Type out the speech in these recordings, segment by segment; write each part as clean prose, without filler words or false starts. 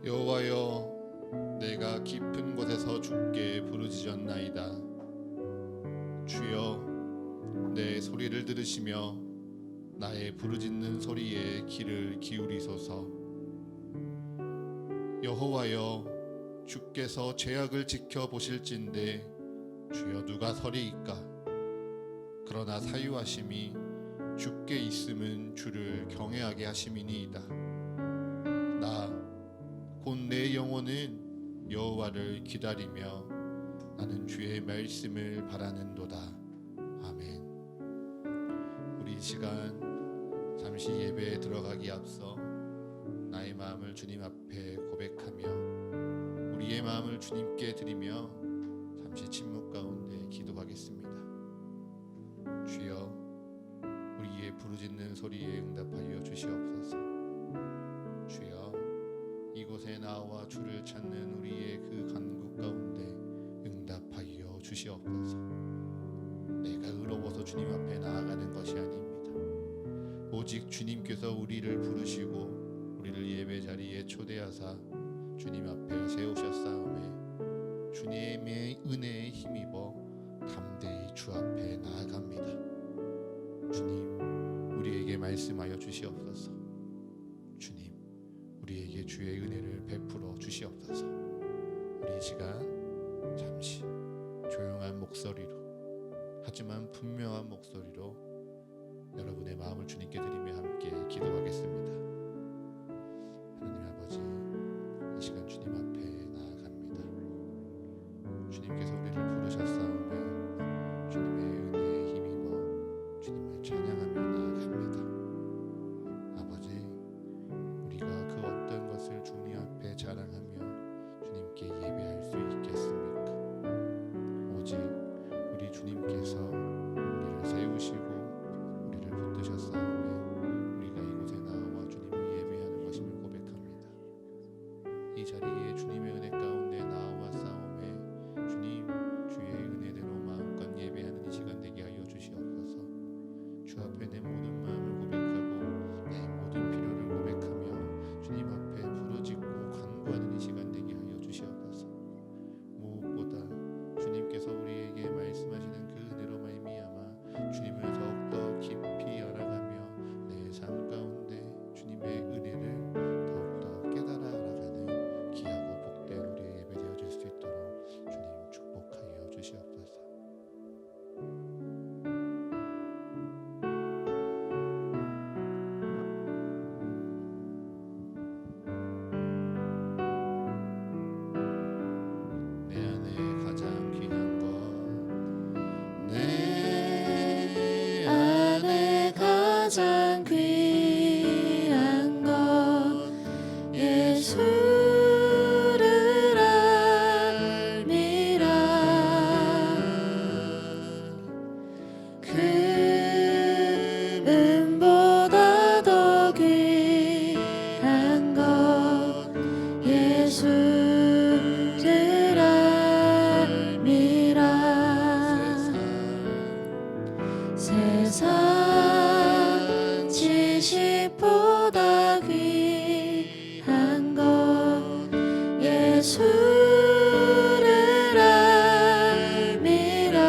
여호와여, 내가 깊은 곳에서 주께 부르짖었나이다. 주여, 내 소리를 들으시며 나의 부르짖는 소리에 귀를 기울이소서. 여호와여, 주께서 죄악을 지켜보실진대 주여 누가 서리이까? 그러나 사유하심이 주께 있음은 주를 경외하게 하심이니이다. 나 곧 내 영혼은 여호와를 기다리며 나는 주의 말씀을 바라는도다. 아멘. 우리 이 시간 잠시 예배에 들어가기 앞서 나의 마음을 주님 앞에 고백하며 우리의 마음을 주님께 드리며 잠시 침묵 가운데 기도하겠습니다. 주여, 우리의 부르짖는 소리에 응답하여 주시옵소서. 주여, 이곳에 나와 주를 찾는 우리의 그 간구 가운데 응답하여 주시옵소서. 내가 의로워서 주님 앞에 나아가는 것이 아닙니다. 오직 주님께서 우리를 부르시고 우리를 예배 자리에 초대하사 주님 앞에 세우셨사오매 주님의 은혜에 힘입어 담대히 주 앞에 나아갑니다. 주님, 우리에게 말씀하여 주시옵소서. 주님, 우리에게 주의 은혜를 베풀어 주시옵소서. 우리 이 시간 잠시 조용한 목소리로, 하지만 분명한 목소리로 여러분의 마음을 주님께 드리며 함께 기도하겠습니다. 하나님 아버지, 이 시간 주님 앞에 나아갑니다. 주님께서 우리를 부르셨사오매 주님의 은혜에 힘입어 주님을 찬양하며 나아갑니다. 아버지, 우리가 그 어떤 것을 주님 앞에 자랑하며 주님께 예배할 수 있겠습니까? 오직 우리 주님께서 우리를 세우시고 우리를 붙드셨사오매 우리가 이곳에 나와 주님을 예배하는 것임을 고백합니다. 이 자리에 주님의 은혜 가운데 나와 싸움에 주님 주의 은혜대로 마음껏 예배하는 이 시간 되게 하여 주시옵소서. 주 앞에 내 모든 마음을 고백하고 내 모든 필요를 고백하며 주님 앞에 부르짖고 간구하는 이 시간 되게 하여 주시옵소서. 무엇보다 주님께서 우리에게 말씀하시는 그 은혜로 말미암아 주님을 더욱더 깊이 알아가며 내 삶 가운데 주님의 은혜를 더욱더 깨달아 알아가는 귀하고 복된 우리의 예배 되어질 수 있도록 주님 축복하여 주시옵소서. 내 안에 가장 귀한 것, 내 안에 가장 귀한 것 예수를 알미라. 금보다 더 귀한 것 예수를 알미라. 세상 지식보다 귀한 것 예수를 알미라.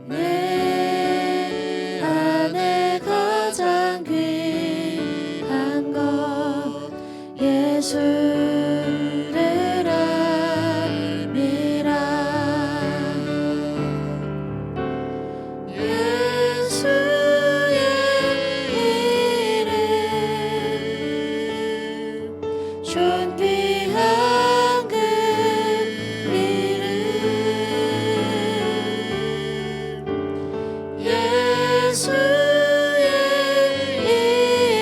내 안에 가장 귀한 것 예수를 알미라. 예수의 이름 존귀한 그 이름 예수의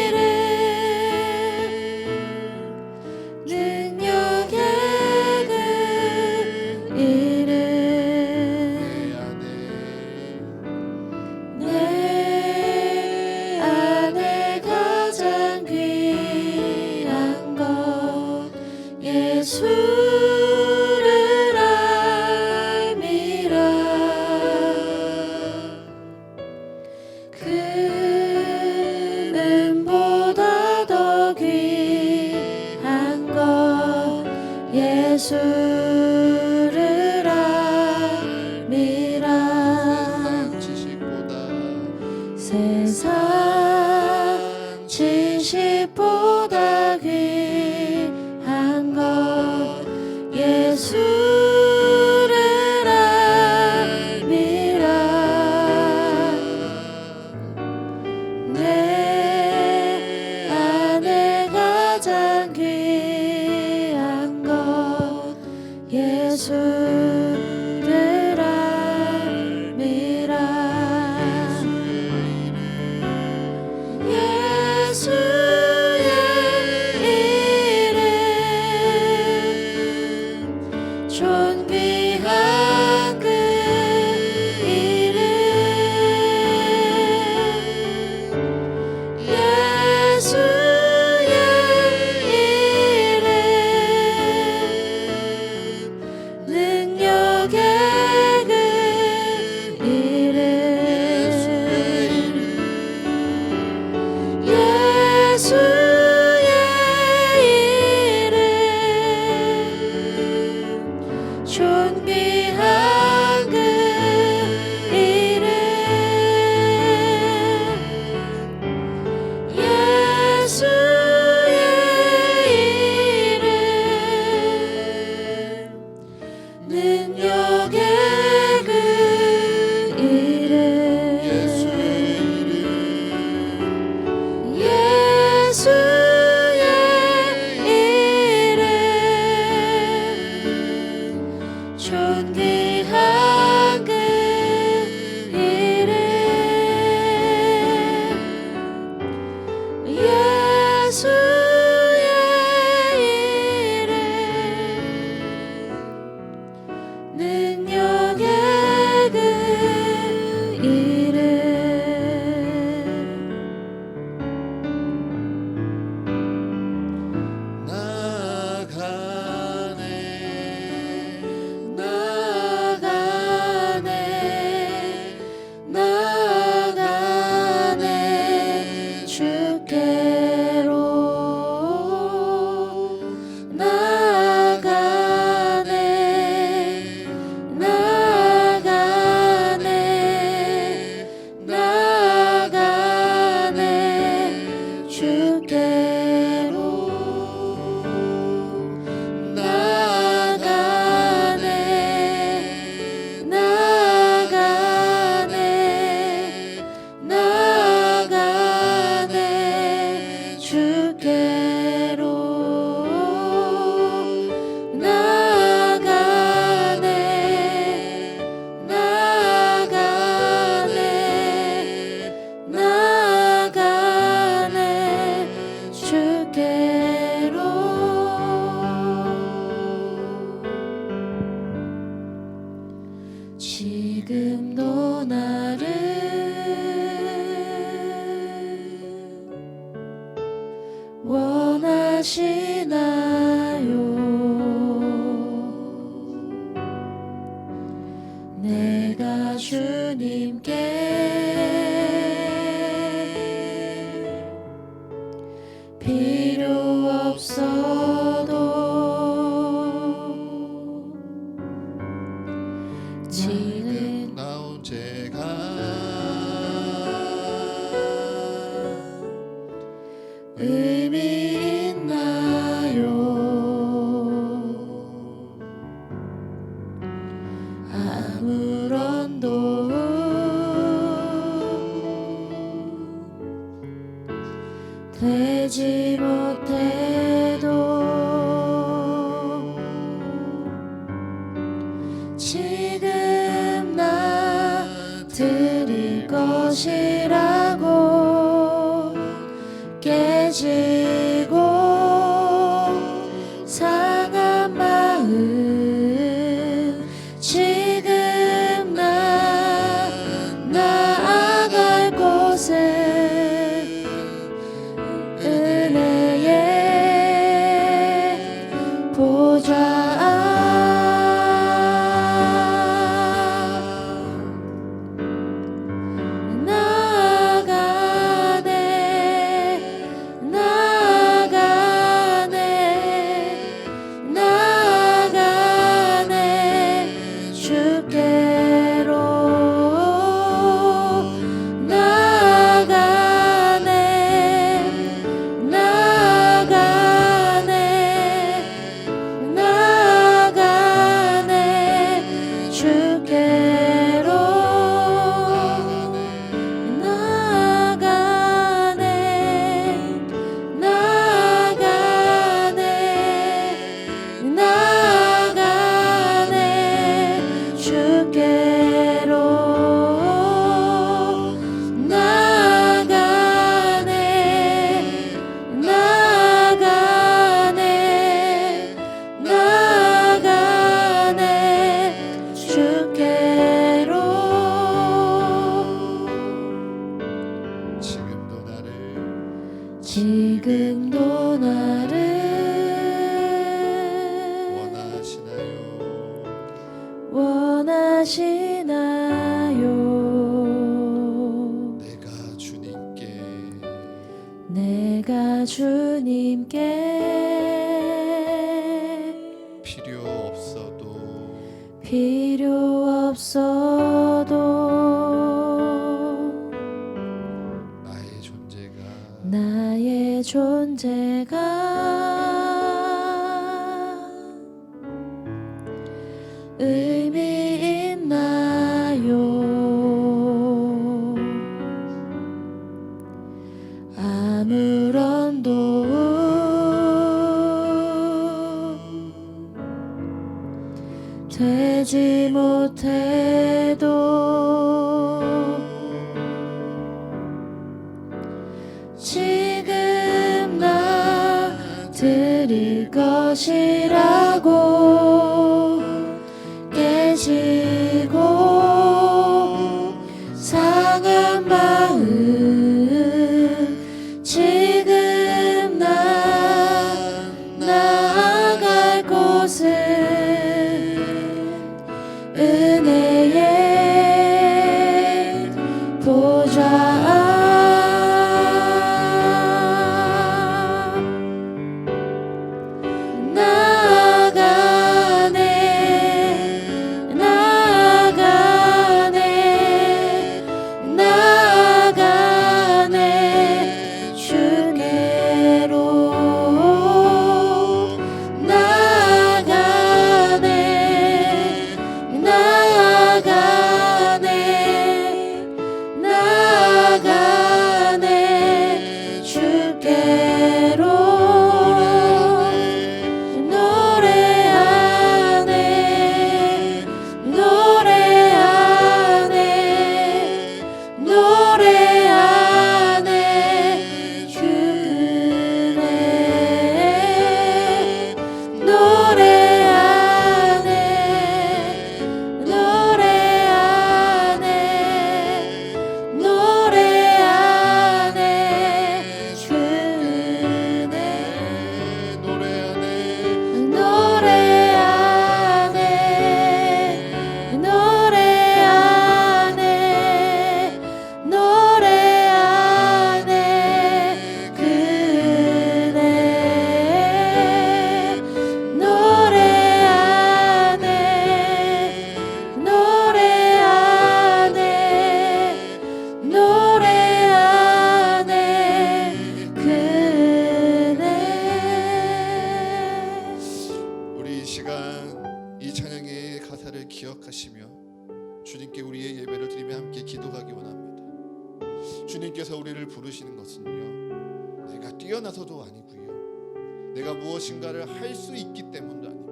이름 능력의 그 이름 내 안에 가장 귀한 것 예수를 알미라. 금보다 더 내가 주님께 필요 없어도 지금 나온 제가 의미 있나요? 아무런 도움 되지 못해도 지금 나 드릴 것이라고 깨지고 상한 마음 지금 나 나아갈 곳에 은혜의 보좌 지금도 나를 원하시나요? 내가 주님께 필요 없어도 나의 존재가 의미 있나요? 아무런 도움 되지 못해도 지금 나 드릴 것이라고 깨지고 상한 마음 지금 나 나아갈 곳은 은혜의 보좌 나아가네 주님께서 우리를 부르시는 것은요, 내가 뛰어나서도 아니고요, 내가 무엇인가를 할 수 있기 때문도 아닙니다.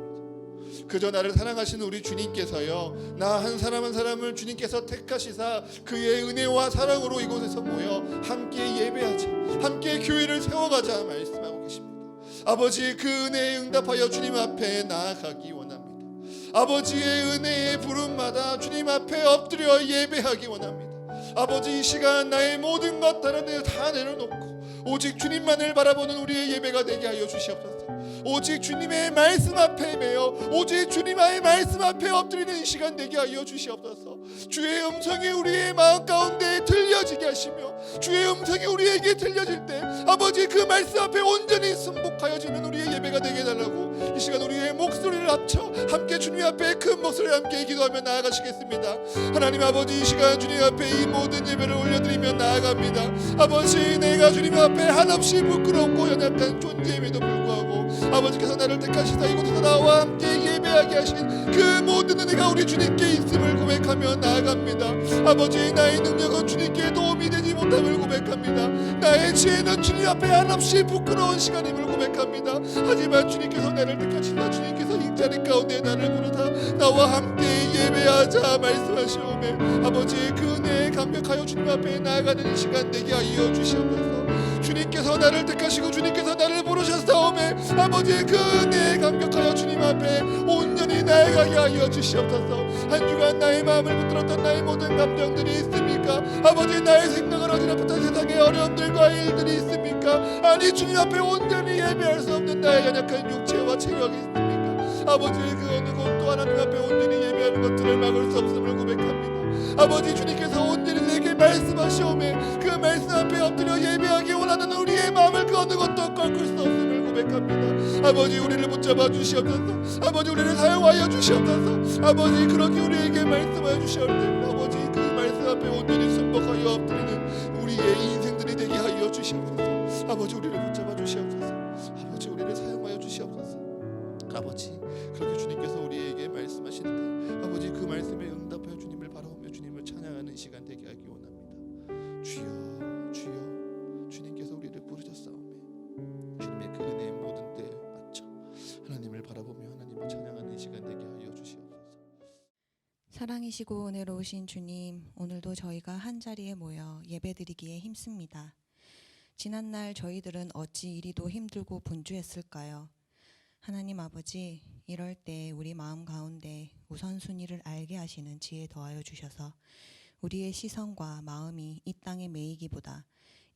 그저 나를 사랑하시는 우리 주님께서요, 나 한 사람 한 사람을 주님께서 택하시사 그의 은혜와 사랑으로 이곳에서 모여 함께 예배하자, 함께 교회를 세워가자 말씀하고 계십니다. 아버지, 그 은혜에 응답하여 주님 앞에 나아가기 원합니다. 아버지의 은혜의 부름마다 주님 앞에 엎드려 예배하기 원합니다. 아버지, 이 시간 나의 모든 것 다른 일 다 내려놓고 오직 주님만을 바라보는 우리의 예배가 되게 하여 주시옵소서. 오직 주님의 말씀 앞에 매여 오직 주님의 말씀 앞에 엎드리는 시간 되게 하여 주시옵소서. 주의 음성이 우리의 마음 가운데 들려지게 하시며 주의 음성이 우리에게 들려질 때 아버지, 그 말씀 앞에 온전히 순복하여 주는 우리의 예배가 되게 해달라고 이 시간 우리의 목소리를 합쳐 함께 주님 앞에 큰 목소리를 함께 기도하며 나아가시겠습니다. 하나님 아버지, 이 시간 주님 앞에 이 모든 예배를 올려드리며 나아갑니다. 아버지, 내가 주님 앞에 한없이 부끄럽고 연약한 존재임에도 불구하고 아버지께서 나를 택하시사 이곳에서 나와 함께 예배하게 하신 그 모든 은혜가 우리 주님께 있음을 고백하며 나아갑니다. 아버지, 나의 능력은 주님께 도움이 되지 못함을 고백합니다. 나의 지혜는 주님 앞에 한없이 부끄러운 시간임을 고백합니다. 하지만 주님께서 나를 택하시사 주님께서 이 자리 가운데 나를 부르사 나와 함께 예배하자 말씀하시오매 아버지, 그 은혜에 감격하여 주님 앞에 나아가는 이 시간 되게 하여 주시옵소서. 주님께서 나를 택하시고 주님께서 나를 부르셨사오매 아버지, 그 은혜에 감격하여 주님 앞에 온전히 나아가게 하여 주시옵소서. 한 주간 나의 마음을 붙들었던 나의 모든 감정들이 있습니까? 아버지, 나의 생각을 어지럽혔던 세상의 어려움들과 일들이 있습니까? 아니, 주님 앞에 온전히 예배할 수 없는 나의 연약한 육체와 체력이 있습니까? 아버지, 그 어느 것도 하나님 앞에 온전히 예배하는 것들을 막을 수 없음을 고백합니다. 아버지, 주님께서 온전히 내게 말씀하시오매 그 말씀 앞에 엎드려 예배하기 원하는 우리의 마음을 그 어느 것도 꺾을 수 없음을 고백합니다. 아버지, 우리를 붙잡아 주시옵소서. 아버지, 우리를 사용하여 주시옵소서. 아버지, 그렇게 우리에게 말씀하여 주시옵 때 아버지, 그 말씀 앞에 온전히 순복하여 엎드리는 우리의 인생들이 되게 하여 주시옵소서. 아버지, 우리를 붙잡아 주시옵소서. 아버지, 우리를 사용하여 주시옵소서. 아버지, 그렇게 주님께서 우리에게 말씀하시는데 아버지, 그 말씀에 응답하여 주님을 바라보며 주님을 찬양하는 시간 되게 하기 원합니다. 주여, 주여, 주님께서 우리를 부르셨사오매 주님의 그 은혜의 모든 때에 맞춰 하나님을 바라보며 하나님을 찬양하는 시간 되게 하여 주시옵소서. 사랑이시고 은혜로우신 주님, 오늘도 저희가 한자리에 모여 예배드리기에 힘씁니다. 지난날 저희들은 어찌 이리도 힘들고 분주했을까요? 하나님 아버지, 이럴 때 우리 마음 가운데 우선순위를 알게 하시는 지혜 더하여 주셔서 우리의 시선과 마음이 이 땅에 매이기보다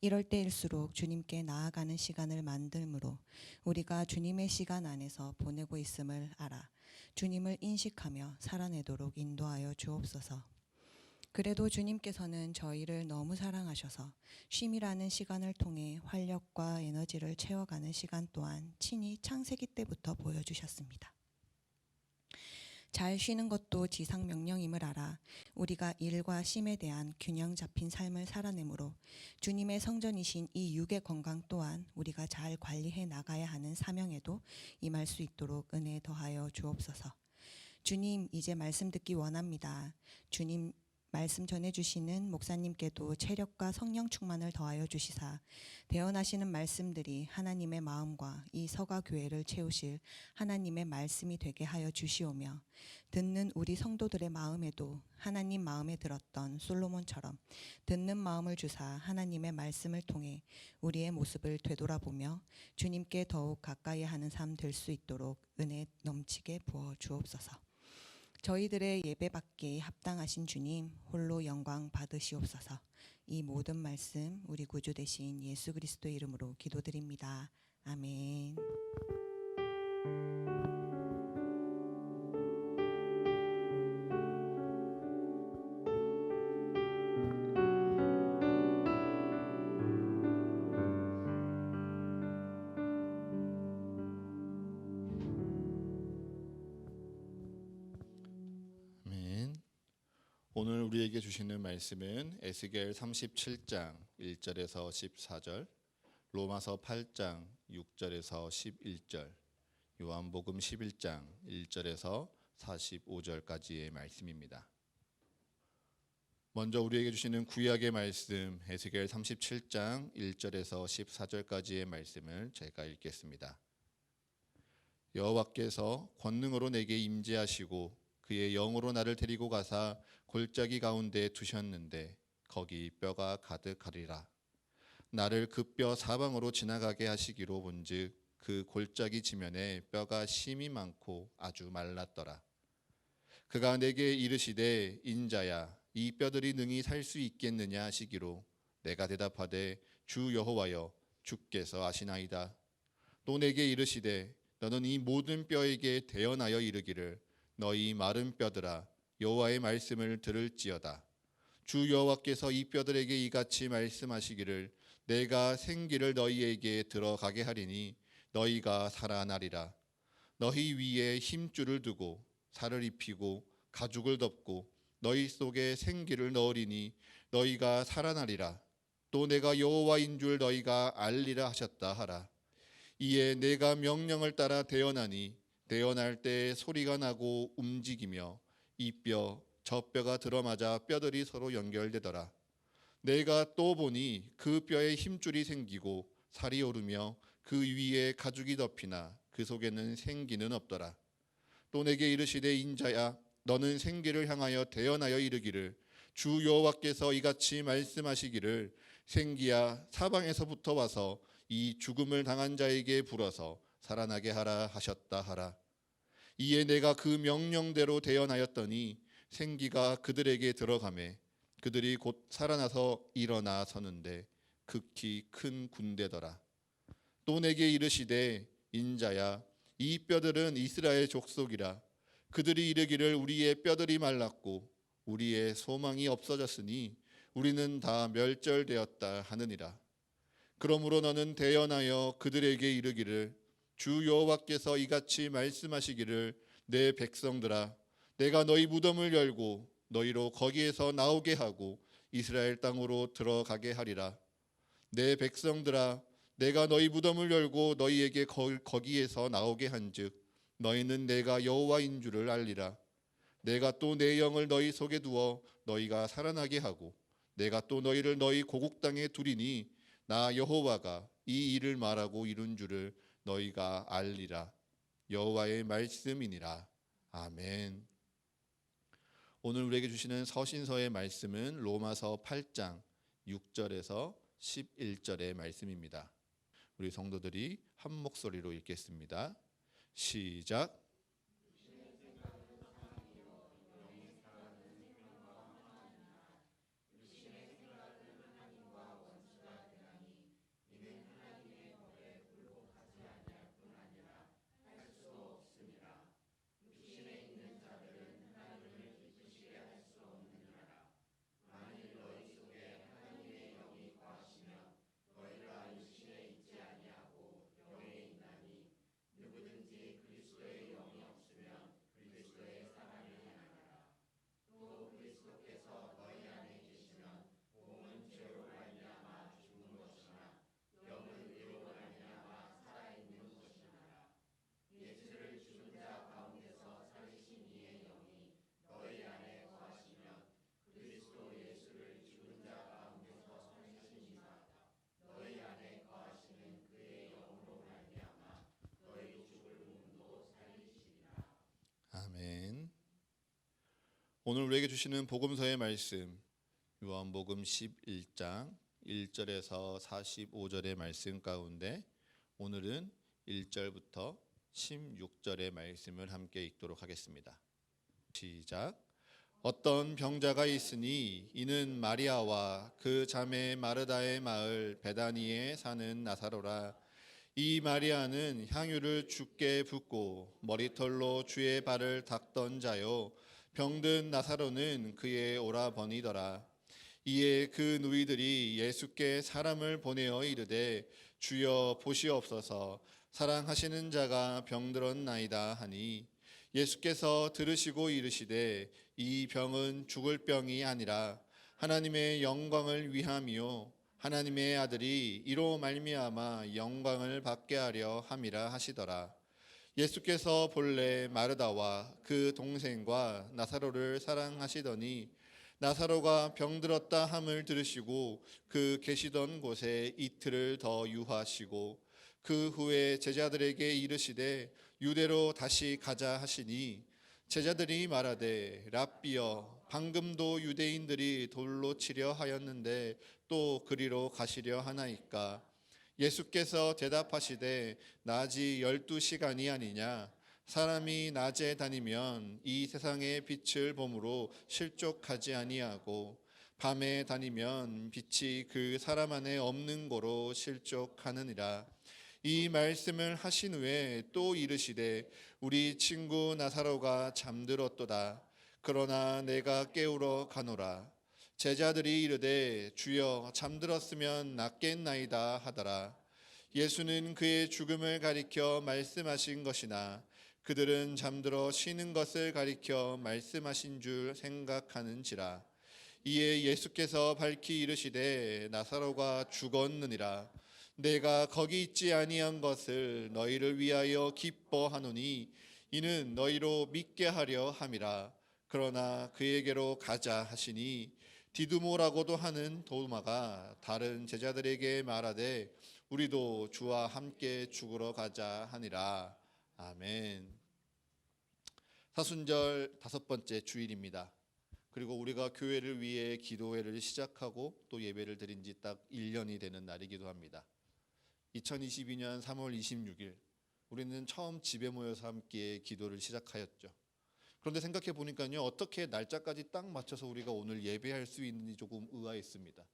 이럴 때일수록 주님께 나아가는 시간을 만들므로 우리가 주님의 시간 안에서 보내고 있음을 알아 주님을 인식하며 살아내도록 인도하여 주옵소서. 그래도 주님께서는 저희를 너무 사랑하셔서 쉼이라는 시간을 통해 활력과 에너지를 채워가는 시간 또한 친히 창세기 때부터 보여주셨습니다. 잘 쉬는 것도 지상 명령임을 알아 우리가 일과 쉼에 대한 균형 잡힌 삶을 살아내므로 주님의 성전이신 이 육의 건강 또한 우리가 잘 관리해 나가야 하는 사명에도 임할 수 있도록 은혜 더하여 주옵소서. 주님, 이제 말씀 듣기 원합니다. 주님 말씀 전해주시는 목사님께도 체력과 성령 충만을 더하여 주시사 대언하시는 말씀들이 하나님의 마음과 이 서가교회를 채우실 하나님의 말씀이 되게 하여 주시오며 듣는 우리 성도들의 마음에도 하나님 마음에 들었던 솔로몬처럼 듣는 마음을 주사 하나님의 말씀을 통해 우리의 모습을 되돌아보며 주님께 더욱 가까이 하는 삶 될 수 있도록 은혜 넘치게 부어 주옵소서. 저희들의 예배받기에 합당하신 주님 홀로 영광 받으시옵소서. 이 모든 말씀 우리 구주 되신 예수 그리스도의 이름으로 기도드립니다. 아멘. 오늘 우리에게 주시는 말씀은 에스겔 37장 1절에서 14절, 로마서 8장 6절에서 11절, 요한복음 11장 1절에서 45절까지의 말씀입니다. 먼저 우리에게 주시는 구약의 말씀 에스겔 37장 1절에서 14절까지의 말씀을 제가 읽겠습니다. 여호와께서 권능으로 내게 임재하시고 그의 영으로 나를 데리고 가사 골짜기 가운데 두셨는데 거기 뼈가 가득하리라. 나를 그 뼈 사방으로 지나가게 하시기로 본즉 그 골짜기 지면에 뼈가 심이 많고 아주 말랐더라. 그가 내게 이르시되 인자야 이 뼈들이 능히 살 수 있겠느냐 하시기로 내가 대답하되 주 여호와여 주께서 아시나이다. 또 내게 이르시되 너는 이 모든 뼈에게 대언하여 이르기를 너희 마른 뼈들아 여호와의 말씀을 들을지어다. 주 여호와께서 이 뼈들에게 이같이 말씀하시기를 내가 생기를 너희에게 들어가게 하리니 너희가 살아나리라. 너희 위에 힘줄을 두고 살을 입히고 가죽을 덮고 너희 속에 생기를 넣으리니 너희가 살아나리라. 또 내가 여호와인 줄 너희가 알리라 하셨다 하라. 이에 내가 명령을 따라 대언하니 대언할 때 소리가 나고 움직이며 이 뼈 저 뼈가 들어맞아 뼈들이 서로 연결되더라. 내가 또 보니 그 뼈에 힘줄이 생기고 살이 오르며 그 위에 가죽이 덮이나 그 속에는 생기는 없더라. 또 내게 이르시되 인자야 너는 생기를 향하여 대언하여 이르기를 주 여호와께서 이같이 말씀하시기를 생기야 사방에서부터 와서 이 죽음을 당한 자에게 불어서 살아나게 하라 하셨다 하라. 이에 내가 그 명령대로 대언하였더니 생기가 그들에게 들어가매 그들이 곧 살아나서 일어나 서는데 극히 큰 군대더라. 또 내게 이르시되 인자야 이 뼈들은 이스라엘 족속이라. 그들이 이르기를 우리의 뼈들이 말랐고 우리의 소망이 없어졌으니 우리는 다 멸절되었다 하느니라. 그러므로 너는 대언하여 그들에게 이르기를 주 여호와께서 이같이 말씀하시기를 내 백성들아 내가 너희 무덤을 열고 너희로 거기에서 나오게 하고 이스라엘 땅으로 들어가게 하리라. 내 백성들아 내가 너희 무덤을 열고 너희에게 거기에서 나오게 한즉 너희는 내가 여호와인 줄을 알리라. 내가 또 내 영을 너희 속에 두어 너희가 살아나게 하고 내가 또 너희를 너희 고국 땅에 두리니 나 여호와가 이 일을 말하고 이룬 줄을 너희가 알리라. 여호와의 말씀이니라. 아멘. 오늘 우리에게 주시는 서신서의 말씀은 로마서 8장 6절에서 11절의 말씀입니다. 우리 성도들이 한 목소리로 읽겠습니다. 시작. 아멘. 오늘 우리에게 주시는 복음서의 말씀 요한복음 11장 1절에서 45절의 말씀 가운데 오늘은 1절부터 16절의 말씀을 함께 읽도록 하겠습니다. 시작. 어떤 병자가 있으니 이는 마리아와 그 자매 마르다의 마을 베다니에 사는 나사로라. 이 마리아는 향유를 주께 붓고 머리털로 주의 발을 닦던 자요 병든 나사로는 그의 오라버니더라. 이에 그 누이들이 예수께 사람을 보내어 이르되 주여 보시옵소서 사랑하시는 자가 병들었나이다 하니 예수께서 들으시고 이르시되 이 병은 죽을 병이 아니라 하나님의 영광을 위함이요 하나님의 아들이 이로 말미암아 영광을 받게 하려 함이라 하시더라. 예수께서 본래 마르다와 그 동생과 나사로를 사랑하시더니 나사로가 병들었다 함을 들으시고 그 계시던 곳에 이틀을 더 유하시고 그 후에 제자들에게 이르시되 유대로 다시 가자 하시니 제자들이 말하되 랍비여 방금도 유대인들이 돌로 치려 하였는데 또 그리로 가시려 하나이까. 예수께서 대답하시되 낮이 12시간이 아니냐. 사람이 낮에 다니면 이 세상의 빛을 보므로 실족하지 아니하고 밤에 다니면 빛이 그 사람 안에 없는 고로 실족하느니라. 이 말씀을 하신 후에 또 이르시되 우리 친구 나사로가 잠들었도다. 그러나 내가 깨우러 가노라. 제자들이 이르되 주여 잠들었으면 낫겠나이다 하더라. 예수는 그의 죽음을 가리켜 말씀하신 것이나 그들은 잠들어 쉬는 것을 가리켜 말씀하신 줄 생각하는지라. 이에 예수께서 밝히 이르시되 나사로가 죽었느니라. 내가 거기 있지 아니한 것을 너희를 위하여 기뻐하노니 이는 너희로 믿게 하려 함이라. 그러나 그에게로 가자 하시니 디두모라고도 하는 도마가 다른 제자들에게 말하되 우리도 주와 함께 죽으러 가자 하니라. 아멘. 사순절 5번째 주일입니다. 그리고 우리가 교회를 위해 기도회를 시작하고 또 예배를 드린 지 딱 1년이 되는 날이기도 합니다. 2022년 3월 26일 우리는 처음 집에 모여서 함께 기도를 시작하였죠. 그런데 생각해 보니까요, 어떻게 날짜까지 딱 맞춰서 우리가 오늘 예배할 수 있는지 조금 의아했습니다.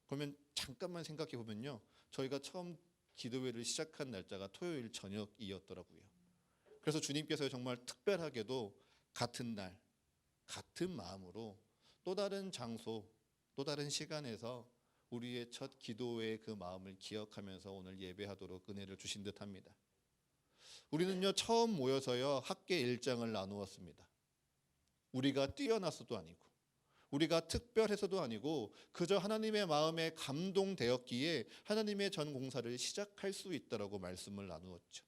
그러면 잠깐만 생각해 보면요, 저희가 처음 기도회를 시작한 날짜가 토요일 저녁이었더라고요. 그래서 주님께서 정말 특별하게도 같은 날, 같은 마음으로 또 다른 장소, 또 다른 시간에서 우리의 첫 기도회의 그 마음을 기억하면서 오늘 예배하도록 은혜를 주신 듯합니다. 우리는요, 처음 모여서요 학계 일장을 나누었습니다. 우리가 뛰어나서도 아니고 우리가 특별해서도 아니고 그저 하나님의 마음에 감동되었기에 하나님의 전 공사를 시작할 수 있다라고 말씀을 나누었죠.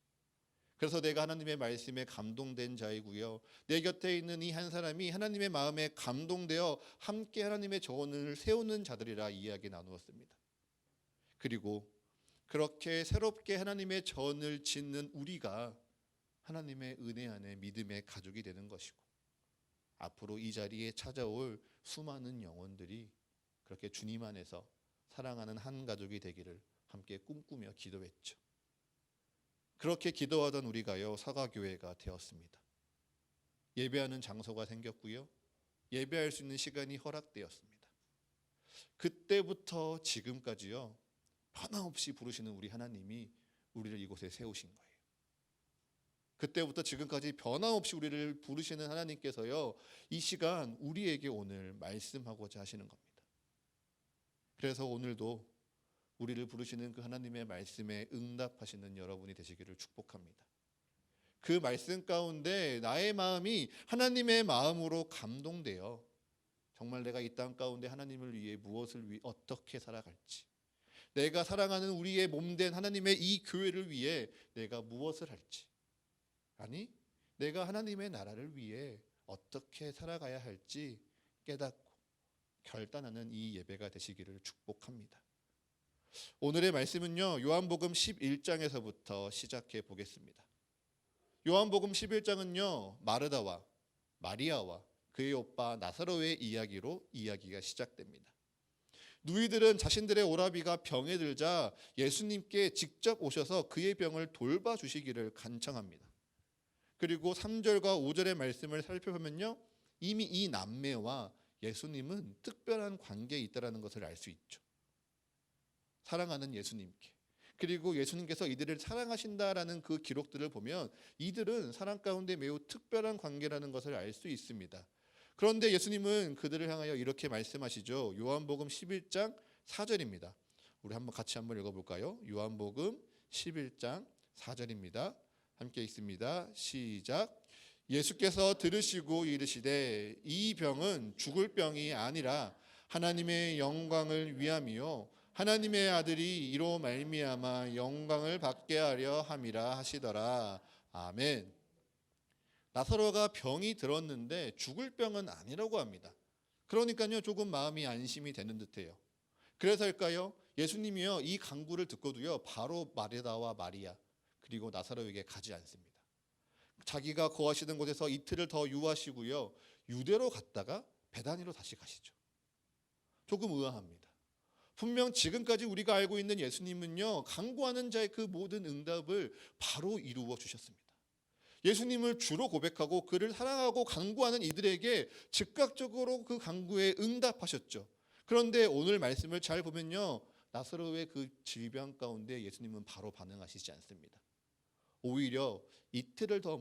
그래서 내가 하나님의 말씀에 감동된 자이고요, 내 곁에 있는 이 한 사람이 하나님의 마음에 감동되어 함께 하나님의 전을 세우는 자들이라 이야기 나누었습니다. 그리고 그렇게 새롭게 하나님의 전을 짓는 우리가 하나님의 은혜 안에 믿음의 가족이 되는 것이고, 앞으로 이 자리에 찾아올 수많은 영혼들이 그렇게 주님 안에서 사랑하는 한 가족이 되기를 함께 꿈꾸며 기도했죠. 그렇게 기도하던 우리가요, 사과교회가 되었습니다. 예배하는 장소가 생겼고요, 예배할 수 있는 시간이 허락되었습니다. 그때부터 지금까지요, 변함없이 부르시는 우리 하나님이 우리를 이곳에 세우신 거예요. 그때부터 지금까지 변함없이 우리를 부르시는 하나님께서요, 이 시간 우리에게 오늘 말씀하고자 하시는 겁니다. 그래서 오늘도 우리를 부르시는 그 하나님의 말씀에 응답하시는 여러분이 되시기를 축복합니다. 그 말씀 가운데 나의 마음이 하나님의 마음으로 감동되어 정말 내가 이 땅 가운데 하나님을 위해 무엇을 위해 어떻게 살아갈지, 내가 사랑하는 우리의 몸된 하나님의 이 교회를 위해 내가 무엇을 할지, 아니 내가 하나님의 나라를 위해 어떻게 살아가야 할지 깨닫고 결단하는 이 예배가 되시기를 축복합니다. 오늘의 말씀은요, 요한복음 11장에서부터 시작해 보겠습니다. 요한복음 11장은요, 마르다와 마리아와 그의 오빠 나사로의 이야기로 이야기가 시작됩니다. 누이들은 자신들의 오라비가 병에 들자 예수님께 직접 오셔서 그의 병을 돌봐주시기를 간청합니다. 그리고 3절과 5절의 말씀을 살펴보면요, 이미 이 남매와 예수님은 특별한 관계에 있다는 것을 알 수 있죠. 사랑하는 예수님께, 그리고 예수님께서 이들을 사랑하신다라는 그 기록들을 보면 이들은 사랑 가운데 매우 특별한 관계라는 것을 알 수 있습니다. 그런데 예수님은 그들을 향하여 이렇게 말씀하시죠. 요한복음 11장 4절입니다. 우리 같이 한번 읽어볼까요? 요한복음 11장 4절입니다. 함께 읽습니다. 시작. 예수께서 들으시고 이르시되 이 병은 죽을 병이 아니라 하나님의 영광을 위함이요 하나님의 아들이 이로 말미암아 영광을 받게 하려 함이라 하시더라. 아멘. 나사로가 병이 들었는데 죽을 병은 아니라고 합니다. 그러니까요, 조금 마음이 안심이 되는 듯해요. 그래서일까요? 예수님이요, 이 간구를 듣고도요, 바로 마르다와 마리아 그리고 나사로에게 가지 않습니다. 자기가 거하시는 곳에서 이틀을 더 유하시고요, 유대로 갔다가 베다니로 다시 가시죠. 조금 의아합니다. 분명 지금까지 우리가 알고 있는 예수님은요, 간구하는 자의 그 모든 응답을 바로 이루어 주셨습니다. 예수님을 주로 고백하고 그를 사랑하고 간구하는 이들에게 즉각적으로 그 간구에 응답하셨죠. 그런데 오늘 말씀을 잘 보면요, 나사로의 그 질병 가운데 예수님은 바로 반응하시지 않습니다. 오히려 이틀을 더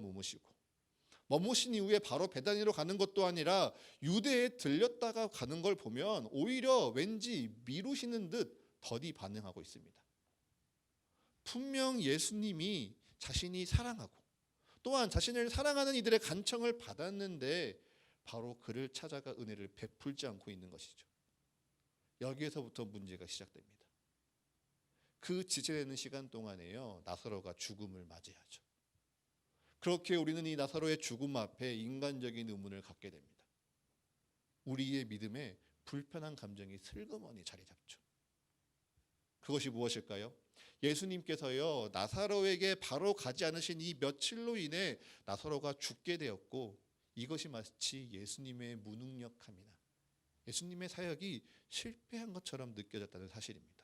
머무신 이후에 바로 베다니로 가는 것도 아니라 유대에 들렸다가 가는 걸 보면 오히려 왠지 미루시는 듯 더디 반응하고 있습니다. 분명 예수님이 자신이 사랑하고 또한 자신을 사랑하는 이들의 간청을 받았는데 바로 그를 찾아가 은혜를 베풀지 않고 있는 것이죠. 여기에서부터 문제가 시작됩니다. 그 지체되는 시간 동안에요, 나사로가 죽음을 맞이하죠. 그렇게 우리는 이 나사로의 죽음 앞에 인간적인 의문을 갖게 됩니다. 우리의 믿음에 불편한 감정이 슬그머니 자리 잡죠. 그것이 무엇일까요? 예수님께서요, 나사로에게 바로 가지 않으신 이 며칠로 인해 나사로가 죽게 되었고, 이것이 마치 예수님의 무능력함이나 예수님의 사역이 실패한 것처럼 느껴졌다는 사실입니다.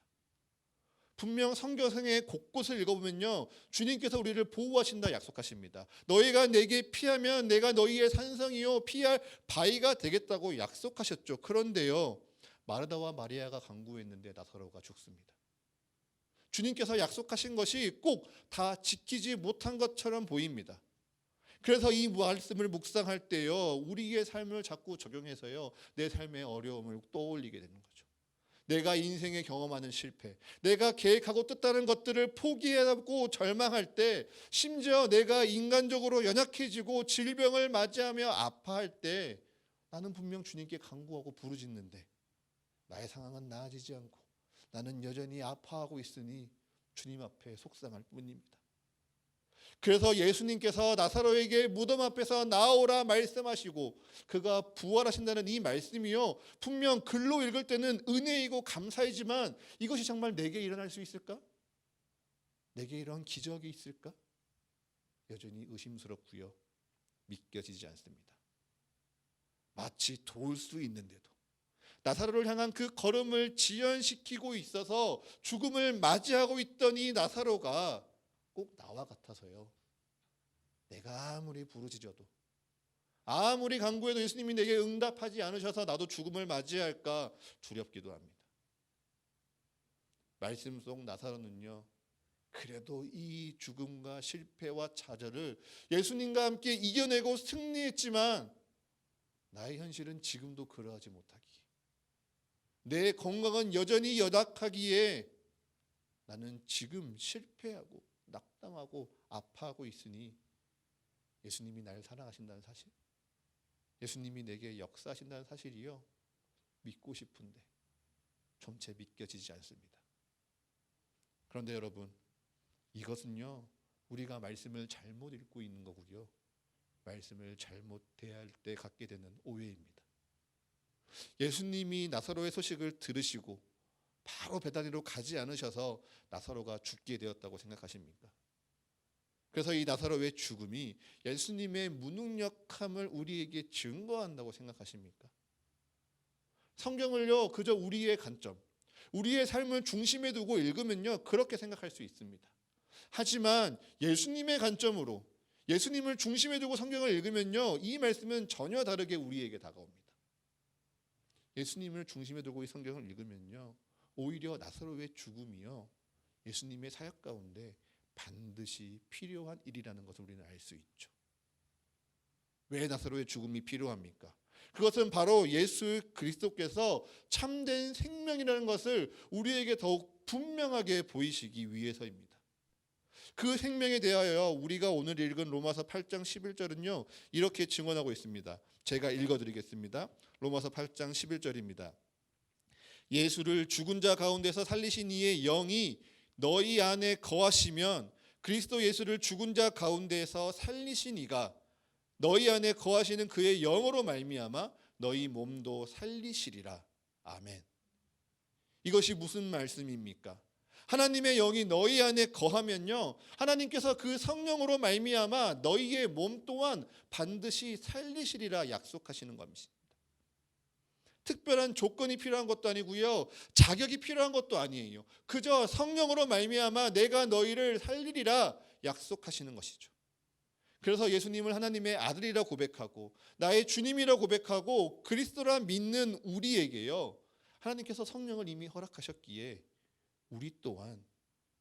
분명 성경의 곳곳을 읽어보면요, 주님께서 우리를 보호하신다 약속하십니다. 너희가 내게 피하면 내가 너희의 산성이요 피할 바위가 되겠다고 약속하셨죠. 그런데요, 마르다와 마리아가 간구했는데 나사로가 죽습니다. 주님께서 약속하신 것이 꼭 다 지키지 못한 것처럼 보입니다. 그래서 이 말씀을 묵상할 때요, 우리의 삶을 자꾸 적용해서요, 내 삶의 어려움을 떠올리게 되는 거죠. 내가 인생에 경험하는 실패, 내가 계획하고 뜻하는 것들을 포기하고 절망할 때, 심지어 내가 인간적으로 연약해지고 질병을 맞이하며 아파할 때 나는 분명 주님께 간구하고 부르짖는데 나의 상황은 나아지지 않고 나는 여전히 아파하고 있으니 주님 앞에 속상할 뿐입니다. 그래서 예수님께서 나사로에게 무덤 앞에서 나오라 말씀하시고 그가 부활하신다는 이 말씀이요, 분명 글로 읽을 때는 은혜이고 감사이지만 이것이 정말 내게 일어날 수 있을까? 내게 이런 기적이 있을까? 여전히 의심스럽고요, 믿겨지지 않습니다. 마치 도울 수 있는데도 나사로를 향한 그 걸음을 지연시키고 있어서 죽음을 맞이하고 있던 이 나사로가 꼭 나와 같아서요, 내가 아무리 부르짖어도 아무리 간구해도 예수님이 내게 응답하지 않으셔서 나도 죽음을 맞이할까 두렵기도 합니다. 말씀 속 나사로는요, 그래도 이 죽음과 실패와 좌절을 예수님과 함께 이겨내고 승리했지만 나의 현실은 지금도 그러하지 못하기에, 내 건강은 여전히 연약하기에 나는 지금 실패하고 낙담하고 아파하고 있으니 예수님이 나를 사랑하신다는 사실, 예수님이 내게 역사하신다는 사실이요, 믿고 싶은데 좀 채 믿겨지지 않습니다. 그런데 여러분, 이것은요, 우리가 말씀을 잘못 읽고 있는 거고요, 말씀을 잘못 대할 때 갖게 되는 오해입니다. 예수님이 나사로의 소식을 들으시고 바로 베다니로 가지 않으셔서 나사로가 죽게 되었다고 생각하십니까? 그래서 이 나사로의 죽음이 예수님의 무능력함을 우리에게 증거한다고 생각하십니까? 성경을요, 그저 우리의 관점, 우리의 삶을 중심에 두고 읽으면요, 그렇게 생각할 수 있습니다. 하지만 예수님의 관점으로, 예수님을 중심에 두고 성경을 읽으면요, 이 말씀은 전혀 다르게 우리에게 다가옵니다. 예수님을 중심에 두고 이 성경을 읽으면요, 오히려 나사로의 죽음이요, 예수님의 사역 가운데 반드시 필요한 일이라는 것을 우리는 알 수 있죠. 왜 나사로의 죽음이 필요합니까? 그것은 바로 예수 그리스도께서 참된 생명이라는 것을 우리에게 더욱 분명하게 보이시기 위해서입니다. 그 생명에 대하여 우리가 오늘 읽은 로마서 8장 11절은요, 이렇게 증언하고 있습니다. 제가 읽어드리겠습니다. 로마서 8장 11절입니다. 예수를 죽은 자 가운데서 살리신 이의 영이 너희 안에 거하시면 그리스도 예수를 죽은 자 가운데서 살리신 이가 너희 안에 거하시는 그의 영으로 말미암아 너희 몸도 살리시리라. 아멘. 이것이 무슨 말씀입니까? 하나님의 영이 너희 안에 거하면요, 하나님께서 그 성령으로 말미암아 너희의 몸 또한 반드시 살리시리라 약속하시는 겁니다. 특별한 조건이 필요한 것도 아니고요, 자격이 필요한 것도 아니에요. 그저 성령으로 말미암아 내가 너희를 살리리라 약속하시는 것이죠. 그래서 예수님을 하나님의 아들이라 고백하고 나의 주님이라 고백하고 그리스도라 믿는 우리에게요, 하나님께서 성령을 이미 허락하셨기에 우리 또한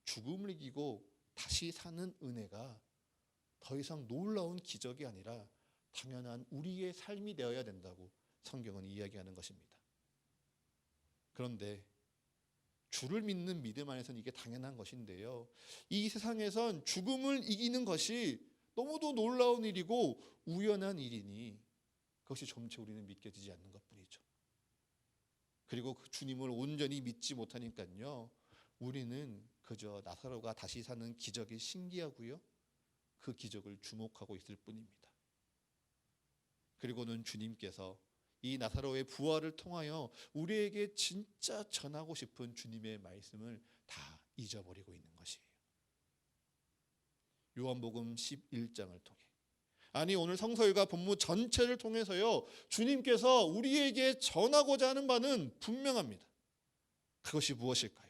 죽음을 이기고 다시 사는 은혜가 더 이상 놀라운 기적이 아니라 당연한 우리의 삶이 되어야 된다고 성경은 이야기하는 것입니다. 그런데 주를 믿는 믿음 안에서는 이게 당연한 것인데요, 이 세상에선 죽음을 이기는 것이 너무도 놀라운 일이고 우연한 일이니 그것이 점차 우리는 믿겨지지 않는 것뿐이죠. 그리고 그 주님을 온전히 믿지 못하니까요, 우리는 그저 나사로가 다시 사는 기적이 신기하고요, 그 기적을 주목하고 있을 뿐입니다. 그리고는 주님께서 이 나사로의 부활을 통하여 우리에게 진짜 전하고 싶은 주님의 말씀을 다 잊어버리고 있는 것이에요. 요한복음 11장을 통해, 아니 오늘 성서일과 본문 전체를 통해서요, 주님께서 우리에게 전하고자 하는 바는 분명합니다. 그것이 무엇일까요?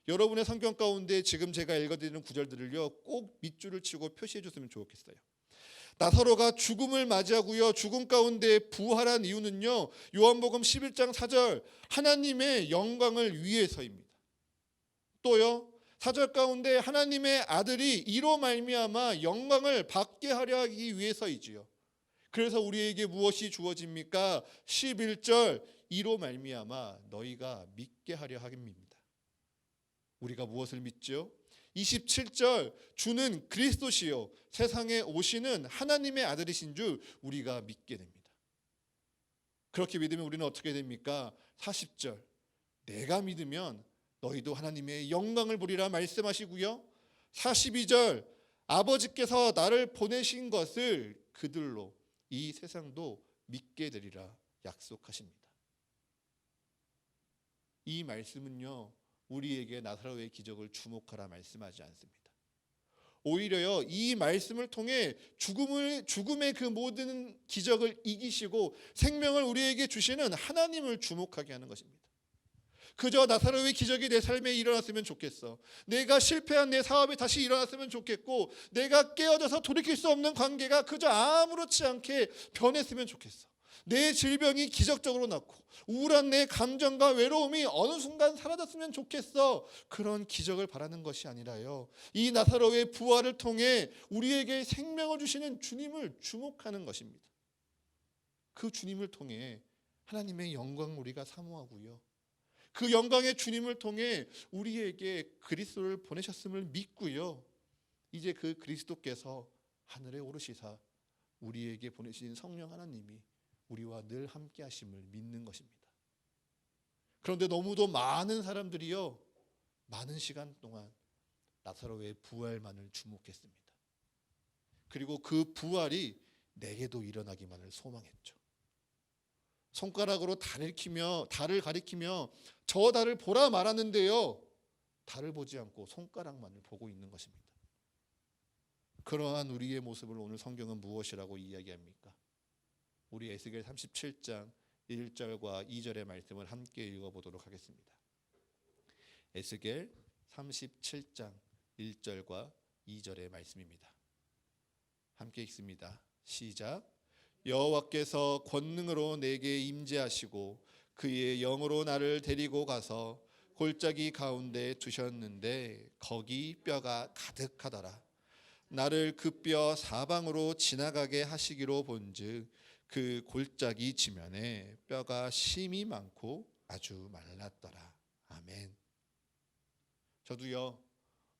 여러분의 성경 가운데 지금 제가 읽어드리는 구절들을요, 꼭 밑줄을 치고 표시해 줬으면 좋겠어요. 나사로가 죽음을 맞이하고요, 죽음 가운데 부활한 이유는요, 요한복음 11장 4절 하나님의 영광을 위해서입니다. 또요, 4절 가운데 하나님의 아들이 이로 말미암아 영광을 받게 하려 하기 위해서이지요. 그래서 우리에게 무엇이 주어집니까? 11절 이로 말미암아 너희가 믿게 하려 함입니다. 우리가 무엇을 믿죠? 27절 주는 그리스도시요 세상에 오시는 하나님의 아들이신 줄 우리가 믿게 됩니다. 그렇게 믿으면 우리는 어떻게 됩니까? 40절 내가 믿으면 너희도 하나님의 영광을 보리라 말씀하시고요, 42절 아버지께서 나를 보내신 것을 그들로 이 세상도 믿게 되리라 약속하십니다. 이 말씀은요, 우리에게 나사로의 기적을 주목하라 말씀하지 않습니다. 오히려요, 이 말씀을 통해 죽음의 그 모든 기적을 이기시고 생명을 우리에게 주시는 하나님을 주목하게 하는 것입니다. 그저 나사로의 기적이 내 삶에 일어났으면 좋겠어, 내가 실패한 내 사업이 다시 일어났으면 좋겠고, 내가 깨어져서 돌이킬 수 없는 관계가 그저 아무렇지 않게 변했으면 좋겠어, 내 질병이 기적적으로 낫고 우울한 내 감정과 외로움이 어느 순간 사라졌으면 좋겠어, 그런 기적을 바라는 것이 아니라요, 이 나사로의 부활을 통해 우리에게 생명을 주시는 주님을 주목하는 것입니다. 그 주님을 통해 하나님의 영광을 우리가 사모하고요, 그 영광의 주님을 통해 우리에게 그리스도를 보내셨음을 믿고요, 이제 그 그리스도께서 하늘에 오르시사 우리에게 보내신 성령 하나님이 우리와 늘 함께 하심을 믿는 것입니다. 그런데 너무도 많은 사람들이요, 많은 시간 동안 나사로의 부활만을 주목했습니다. 그리고 그 부활이 내게도 일어나기만을 소망했죠. 손가락으로 달을 가리키며 저 달을 보라 말하는데요, 달을 보지 않고 손가락만을 보고 있는 것입니다. 그러한 우리의 모습을 오늘 성경은 무엇이라고 이야기합니까? 우리 에스겔 37장 1절과 2절의 말씀을 함께 읽어보도록 하겠습니다. 에스겔 37장 1절과 2절의 말씀입니다. 함께 읽습니다. 시작. 여호와께서 권능으로 내게 임재하시고 그의 영으로 나를 데리고 가서 골짜기 가운데 두셨는데 거기 뼈가 가득하더라. 나를 그 뼈 사방으로 지나가게 하시기로 본즉 그 골짜기 지면에 뼈가 심이 많고 아주 말랐더라. 아멘. 저도요,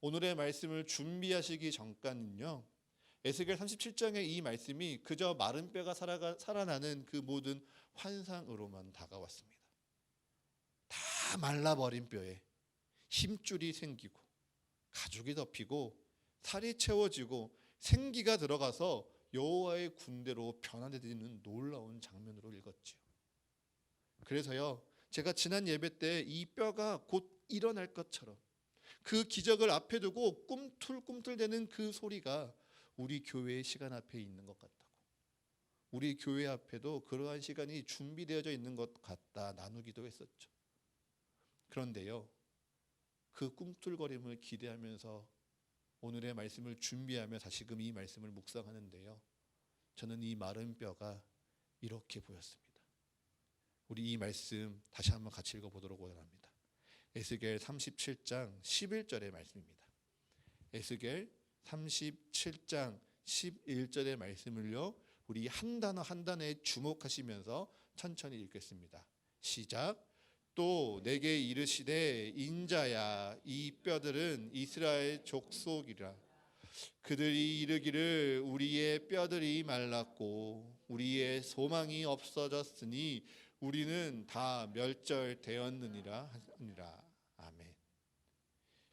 오늘의 말씀을 준비하시기 전까는요, 에스겔 37장의 이 말씀이 그저 마른 뼈가 살아나는 그 모든 환상으로만 다가왔습니다. 다 말라버린 뼈에 힘줄이 생기고 가죽이 덮이고 살이 채워지고 생기가 들어가서 여호와의 군대로 변화되는 놀라운 장면으로 읽었지요. 그래서요, 제가 지난 예배 때 이 뼈가 곧 일어날 것처럼 그 기적을 앞에 두고 꿈틀꿈틀대는 그 소리가 우리 교회의 시간 앞에 있는 것 같다고, 우리 교회 앞에도 그러한 시간이 준비되어져 있는 것 같다 나누기도 했었죠. 그런데요, 그 꿈틀거림을 기대하면서 오늘의 말씀을 준비하며 다시금 이 말씀을 묵상하는데요, 저는 이 마른 뼈가 이렇게 보였습니다. 우리 이 말씀 다시 한번 같이 읽어보도록 원합니다. 에스겔 37장 11절의 말씀입니다. 에스겔 37장 11절의 말씀을요, 우리 한 단어 한 단어에 주목하시면서 천천히 읽겠습니다. 시작. 또 내게 이르시되 인자야, 이 뼈들은 이스라엘 족속이라. 그들이 이르기를 우리의 뼈들이 말랐고 우리의 소망이 없어졌으니 우리는 다 멸절되었느니라 하니라. 아멘.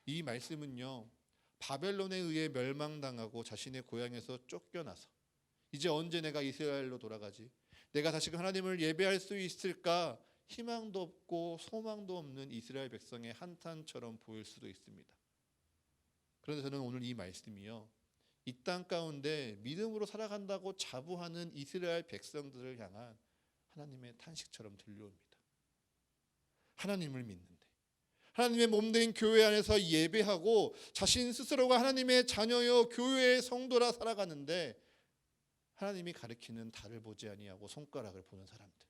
이 말씀은요, 바벨론에 의해 멸망당하고 자신의 고향에서 쫓겨나서 이제 언제 내가 이스라엘로 돌아가지, 내가 다시금 하나님을 예배할 수 있을까, 희망도 없고 소망도 없는 이스라엘 백성의 한탄처럼 보일 수도 있습니다. 그런데 저는 오늘 이 말씀이요, 이 땅 가운데 믿음으로 살아간다고 자부하는 이스라엘 백성들을 향한 하나님의 탄식처럼 들려옵니다. 하나님을 믿는데, 하나님의 몸된 교회 안에서 예배하고 자신 스스로가 하나님의 자녀여 교회의 성도라 살아가는데 하나님이 가리키는 달을 보지 아니하고 손가락을 보는 사람들,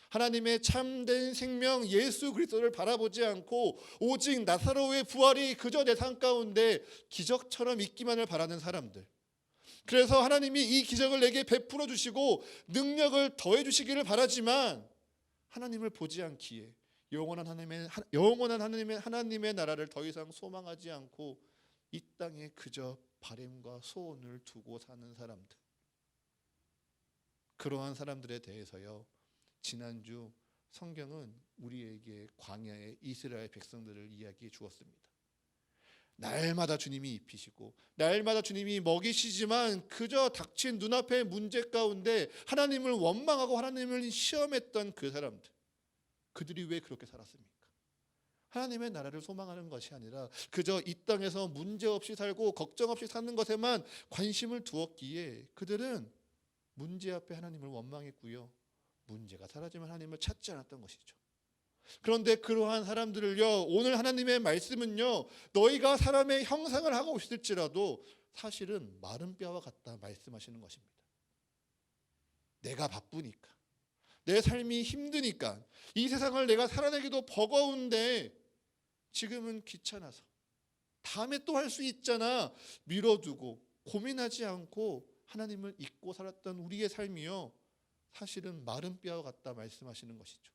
하나님의 참된 생명 예수 그리스도를 바라보지 않고 오직 나사로의 부활이 그저 내 삶 가운데 기적처럼 있기만을 바라는 사람들, 그래서 하나님이 이 기적을 내게 베풀어 주시고 능력을 더해 주시기를 바라지만 하나님을 보지 않기에 영원한 하나님의 나라를 더 이상 소망하지 않고 이 땅에 그저 바램과 소원을 두고 사는 사람들, 그러한 사람들에 대해서요, 지난주 성경은 우리에게 광야의 이스라엘 백성들을 이야기해 주었습니다. 날마다 주님이 입히시고 날마다 주님이 먹이시지만 그저 닥친 눈앞의 문제 가운데 하나님을 원망하고 하나님을 시험했던 그 사람들, 그들이 왜 그렇게 살았습니까? 하나님의 나라를 소망하는 것이 아니라 그저 이 땅에서 문제 없이 살고 걱정 없이 사는 것에만 관심을 두었기에 그들은 문제 앞에 하나님을 원망했고요, 문제가 사라지면 하나님을 찾지 않았던 것이죠. 그런데 그러한 사람들을요, 오늘 하나님의 말씀은요, 너희가 사람의 형상을 하고 있을지라도 사실은 마른 뼈와 같다 말씀하시는 것입니다. 내가 바쁘니까, 내 삶이 힘드니까, 이 세상을 내가 살아내기도 버거운데 지금은 귀찮아서 다음에 또 할 수 있잖아 미뤄두고 고민하지 않고 하나님을 잊고 살았던 우리의 삶이요, 사실은 마른 뼈와 같다 말씀하시는 것이죠.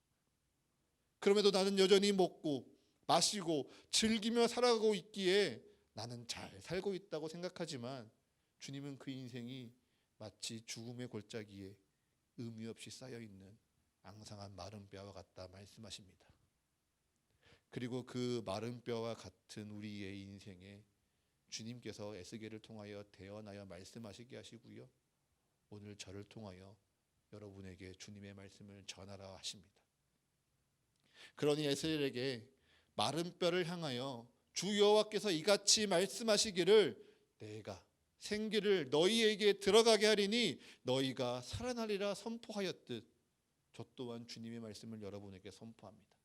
그럼에도 나는 여전히 먹고 마시고 즐기며 살아가고 있기에 나는 잘 살고 있다고 생각하지만 주님은 그 인생이 마치 죽음의 골짜기에 의미 없이 쌓여있는 앙상한 마른 뼈와 같다 말씀하십니다. 그리고 그 마른 뼈와 같은 우리의 인생에 주님께서 에스겔을 통하여 대언하여 말씀하시게 하시고요, 오늘 저를 통하여 여러분에게 주님의 말씀을 전하라 하십니다. 그러니 에스겔에게 마른 뼈를 향하여 주 여호와께서 이같이 말씀하시기를 내가 생기를 너희에게 들어가게 하리니 너희가 살아나리라 선포하였듯 저 또한 주님의 말씀을 여러분에게 선포합니다.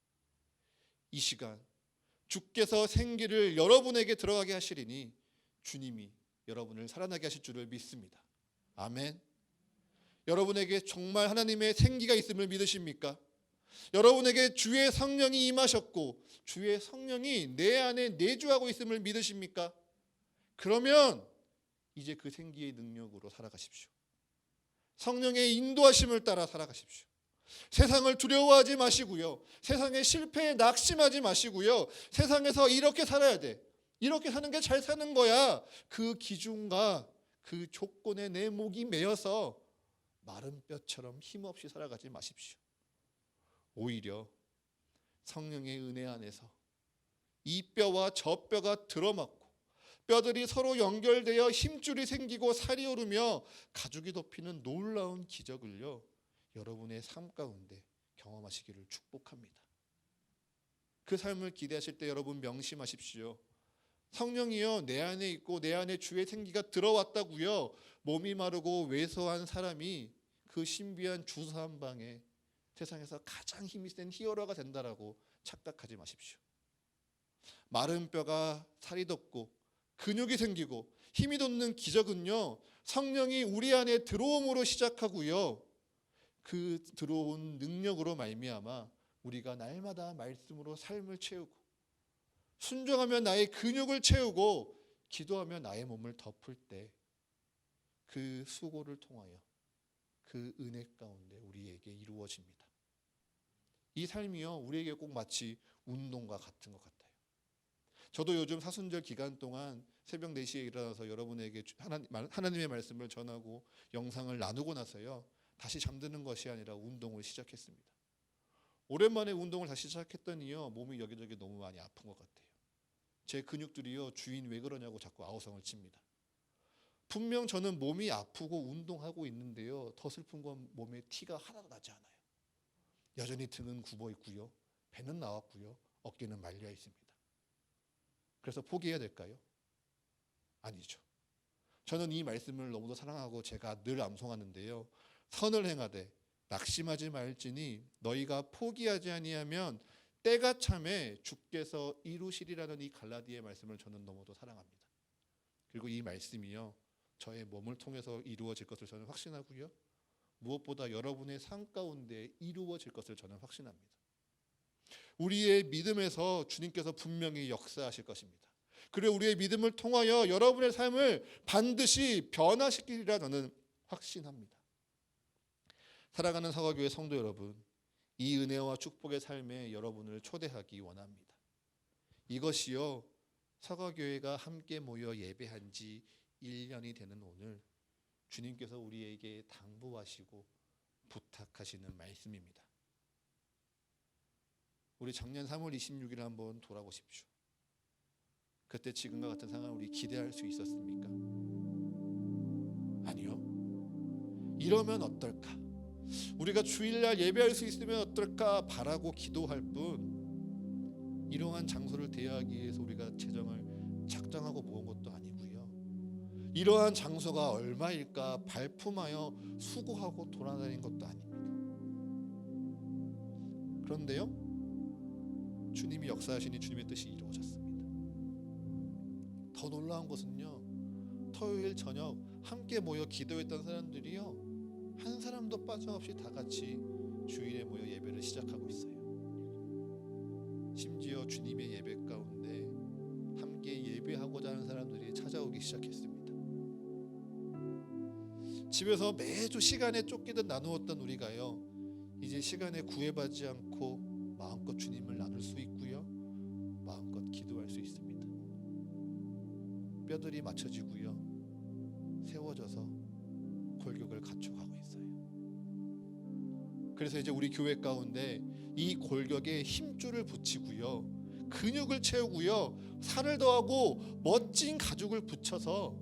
이 시간 주께서 생기를 여러분에게 들어가게 하시리니 주님이 여러분을 살아나게 하실 줄을 믿습니다. 아멘. 여러분에게 정말 하나님의 생기가 있음을 믿으십니까? 여러분에게 주의 성령이 임하셨고 주의 성령이 내 안에 내주하고 있음을 믿으십니까? 그러면 이제 그 생기의 능력으로 살아가십시오. 성령의 인도하심을 따라 살아가십시오. 세상을 두려워하지 마시고요, 세상의 실패에 낙심하지 마시고요, 세상에서 이렇게 살아야 돼, 이렇게 사는 게 잘 사는 거야, 그 기준과 그 조건에 내 목이 매여서 마른 뼈처럼 힘없이 살아가지 마십시오. 오히려 성령의 은혜 안에서 이 뼈와 저 뼈가 들어맞고 뼈들이 서로 연결되어 힘줄이 생기고 살이 오르며 가죽이 덮이는 놀라운 기적을요, 여러분의 삶 가운데 경험하시기를 축복합니다. 그 삶을 기대하실 때 여러분 명심하십시오. 성령이요 내 안에 있고 내 안에 주의 생기가 들어왔다고요 몸이 마르고 왜소한 사람이 그 신비한 주사 한 방에 세상에서 가장 힘이 센 히어로가 된다라고 착각하지 마십시오. 마른 뼈가 살이 돋고 근육이 생기고 힘이 돋는 기적은요 성령이 우리 안에 들어옴으로 시작하고요 그 들어온 능력으로 말미암아 우리가 날마다 말씀으로 삶을 채우고 순종하며 나의 근육을 채우고 기도하며 나의 몸을 덮을 때 그 수고를 통하여 그 은혜 가운데 우리에게 이루어집니다. 이 삶이요 우리에게 꼭 마치 운동과 같은 것 같아요. 저도 요즘 사순절 기간 동안 새벽 4시에 일어나서 여러분에게 하나님의 말씀을 전하고 영상을 나누고 나서요 다시 잠드는 것이 아니라 운동을 시작했습니다. 오랜만에 운동을 다시 시작했더니요 몸이 여기저기 너무 많이 아픈 것 같아요. 제 근육들이요 주인 왜 그러냐고 자꾸 아우성을 칩니다. 분명 저는 몸이 아프고 운동하고 있는데요 더 슬픈 건 몸에 티가 하나도 나지 않아요. 여전히 등은 굽어 있고요 배는 나왔고요 어깨는 말려 있습니다. 그래서 포기해야 될까요? 아니죠. 저는 이 말씀을 너무도 사랑하고 제가 늘 암송하는데요 선을 행하되 낙심하지 말지니 너희가 포기하지 아니하면 때가 참에 주께서 이루시리라는 이 갈라디아의 말씀을 저는 너무도 사랑합니다. 그리고 이 말씀이요 저의 몸을 통해서 이루어질 것을 저는 확신하고요 무엇보다 여러분의 삶 가운데 이루어질 것을 저는 확신합니다. 우리의 믿음에서 주님께서 분명히 역사하실 것입니다. 그리고 우리의 믿음을 통하여 여러분의 삶을 반드시 변화시키리라 저는 확신합니다. 사랑하는 사과교회 성도 여러분, 이 은혜와 축복의 삶에 여러분을 초대하기 원합니다. 이것이요 사과교회가 함께 모여 예배한 지 1년이 되는 오늘 주님께서 우리에게 당부하시고 부탁하시는 말씀입니다. 우리 작년 3월 26일 한번 돌아보십시오. 그때 지금과 같은 상황을 우리 기대할 수 있었습니까? 아니요. 이러면 어떨까? 우리가 주일날 예배할 수 있으면 어떨까 바라고 기도할 뿐 이러한 장소를 대여하기 위해서 우리가 재정을 작정하고 모은 것도 아니고요. 이러한 장소가 얼마일까 발품하여 수고하고 돌아다닌 것도 아닙니다. 그런데요. 주님이 역사하시니 주님의 뜻이 이루어졌습니다. 더 놀라운 것은요. 토요일 저녁 함께 모여 기도했던 사람들이요. 한 사람도 빠짐없이 다 같이 주일에 모여 예배를 시작하고 있어요. 심지어 주님의 예배 가운데 함께 예배하고자 하는 사람들이 찾아오기 시작했습니다. 집에서 매주 시간에 쫓기듯 나누었던 우리가요. 이제 시간에 구애받지 않고 마음껏 주님을 나눌 수 있고요. 마음껏 기도할 수 있습니다. 뼈들이 맞춰지고요. 세워져서 골격을 갖춰가고 있어요. 그래서 이제 우리 교회 가운데 이 골격에 힘줄을 붙이고요. 근육을 채우고요. 살을 더하고 멋진 가죽을 붙여서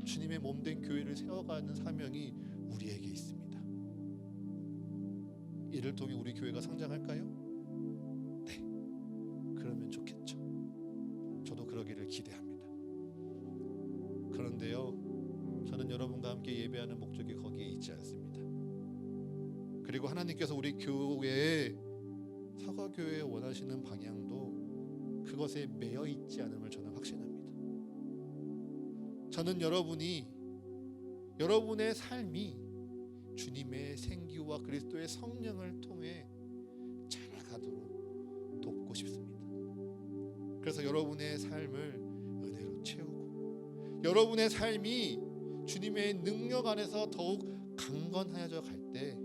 주님의 몸된 교회를 세워가는 사명이 우리에게 있습니다. 이를 통해 우리 교회가 성장할까요? 네, 그러면 좋겠죠. 저도 그러기를 기대합니다. 그런데요, 저는 여러분과 함께 예배하는 목적이 거기에 있지 않습니다. 그리고 하나님께서 우리 교회에 사과교회에 원하시는 방향도 그것에 매여 있지 않음을 저는 확신합니다. 저는 여러분의 삶이 주님의 생기와 그리스도의 성령을 통해 자라가도록 돕고 싶습니다. 그래서 여러분의 삶을 은혜로 채우고 여러분의 삶이 주님의 능력 안에서 더욱 강건하여져 갈 때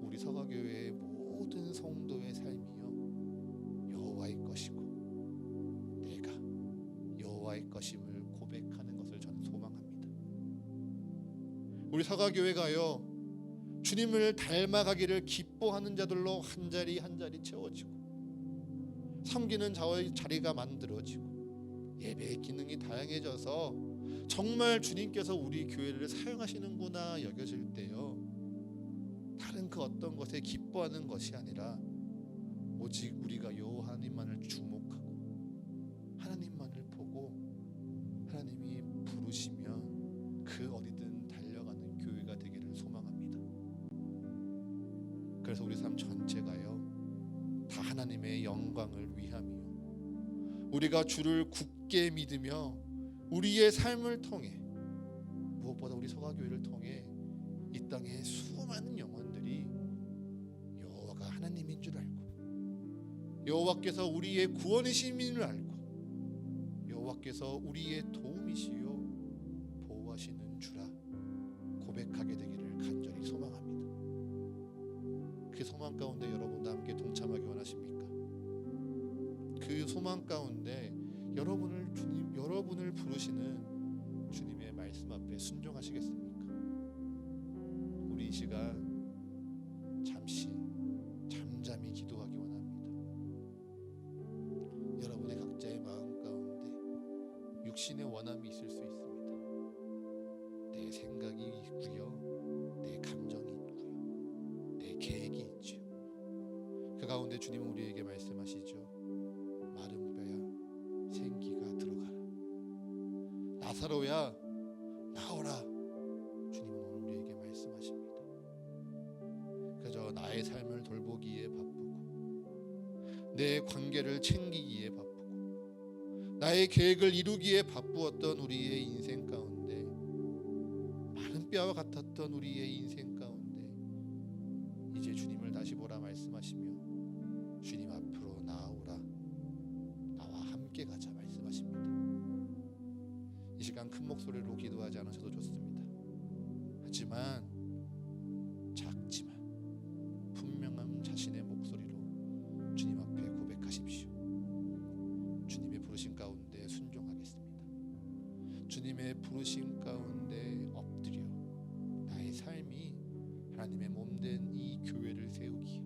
우리 서가교회의 모든 성도의 삶이요 여호와의 것이고 내가 여호와의 것임을 고백하는 것을 저는 소망합니다. 우리 서가교회가요 주님을 닮아가기를 기뻐하는 자들로 한 자리 한 자리 채워지고 섬기는 자의 자리가 만들어지고 예배의 기능이 다양해져서 정말 주님께서 우리 교회를 사용하시는구나 여겨질 때요 다른 그 어떤 것에 기뻐하는 것이 아니라 오직 우리가 요 하나님만을 주목하고 하나님만을 보고 하나님이 부르시면 그 어디든 달려가는 교회가 되기를 소망합니다. 그래서 우리 삶 전체가요 다 하나님의 영광을 위함이요, 우리가 주를 굳게 믿으며 우리의 삶을 통해 무엇보다 우리 서가교회를 통해 이 땅에 수많은 영혼들이 여호와가 하나님인 줄 알고 여호와께서 우리의 구원이심을 알고 여호와께서 우리의 도움이시요 보호하시는 주라 고백하게 되기를 간절히 소망합니다. 그 소망 가운데 여러분도 함께 동참하기 원하십니까? 그 소망 가운데 여러분을 부르시는 주님의 말씀 앞에 순종하시겠습니까? 우리 이 시간 잠시 잠잠히 기도하기 원합니다. 여러분의 각자의 마음 가운데 육신의 원함이 있을 수 있습니다. 내 생각이 있고요, 내 감정이 있고요, 내 계획이 있죠. 그 가운데 주님은 우리에게 말씀하시죠. 마른 뼈야 생기가 들어가라. 나사로야 나오라. 주님은 오늘 우리에게 말씀하십니다. 그저 나의 삶을 돌보기에 바쁘고 내 관계를 챙기기에 바쁘고 나의 계획을 이루기에 바쁘었던 우리의 인생 가운데, 마른 뼈와 같았던 우리의 인생 가운데 이제 주님을 다시 보라 말씀하시며 주님 앞으로 나아오라, 나와 함께 가자 말씀하십니다. 이 시간 큰 목소리로 기도하지 않으셔도 좋습니다. 하지만 작지만 분명한 자신의 목소리로 주님 앞에 고백하십시오. 주님의 부르심 가운데 순종하겠습니다. 주님의 부르심 가운데 엎드려 나의 삶이 하나님의 몸된 이 교회를 세우기,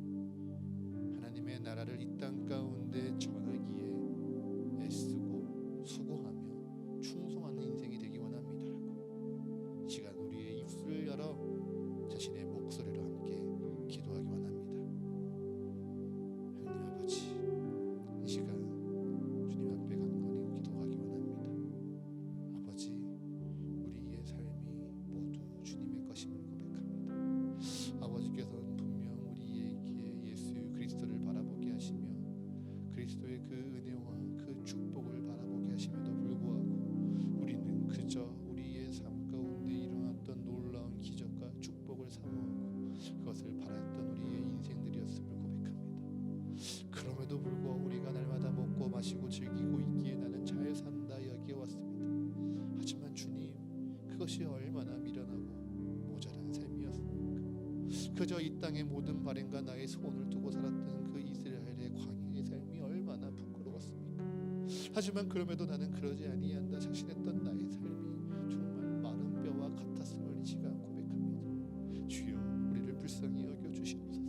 하나님의 나라를 이 땅 가운데 전하기에 애쓰고 수고하며 충성하는 인생이 되기 원합니다라고 이 시간 우리의 입술을 열어 자신의 목소리로 함께 기도하기 원합니다. 하나님 아버지, 이 시간 주님 앞에 간건히 기도하기 원합니다. 아버지, 우리의 삶이 모두 주님의 것임을 고백합니다. 아버지께서는 분명 우리에게 예수 그리스도를 바라보게 하시며 그리스도의 그 은혜와 그 축복을 바라보게 하심에도 불구하고 우리는 그저 우리의 삶 가운데 일어났던 놀라운 기적과 축복을 사모하고 그것을 바랐던 우리의 인생들이었음을 고백합니다. 그럼에도 불구하고 우리가 날마다 먹고 마시고 즐기고 있기에 나는 잘 산다 여기에 왔습니다. 하지만 주님, 그것이 얼마나 미련하고 모자란 삶이었습니까? 그저 이 땅의 모든 발행과 나의 소원을 두고 살았던 그 이스라엘의 광야의 삶이 얼마나 부끄러웠습니까? 하지만 그럼에도 나는 그러지 아니한다 자신했던 나의 삶이 정말 마른 뼈와 같았음을 이 시간 고백합니다. 주여, 우리를 불쌍히 여겨 주시옵소서.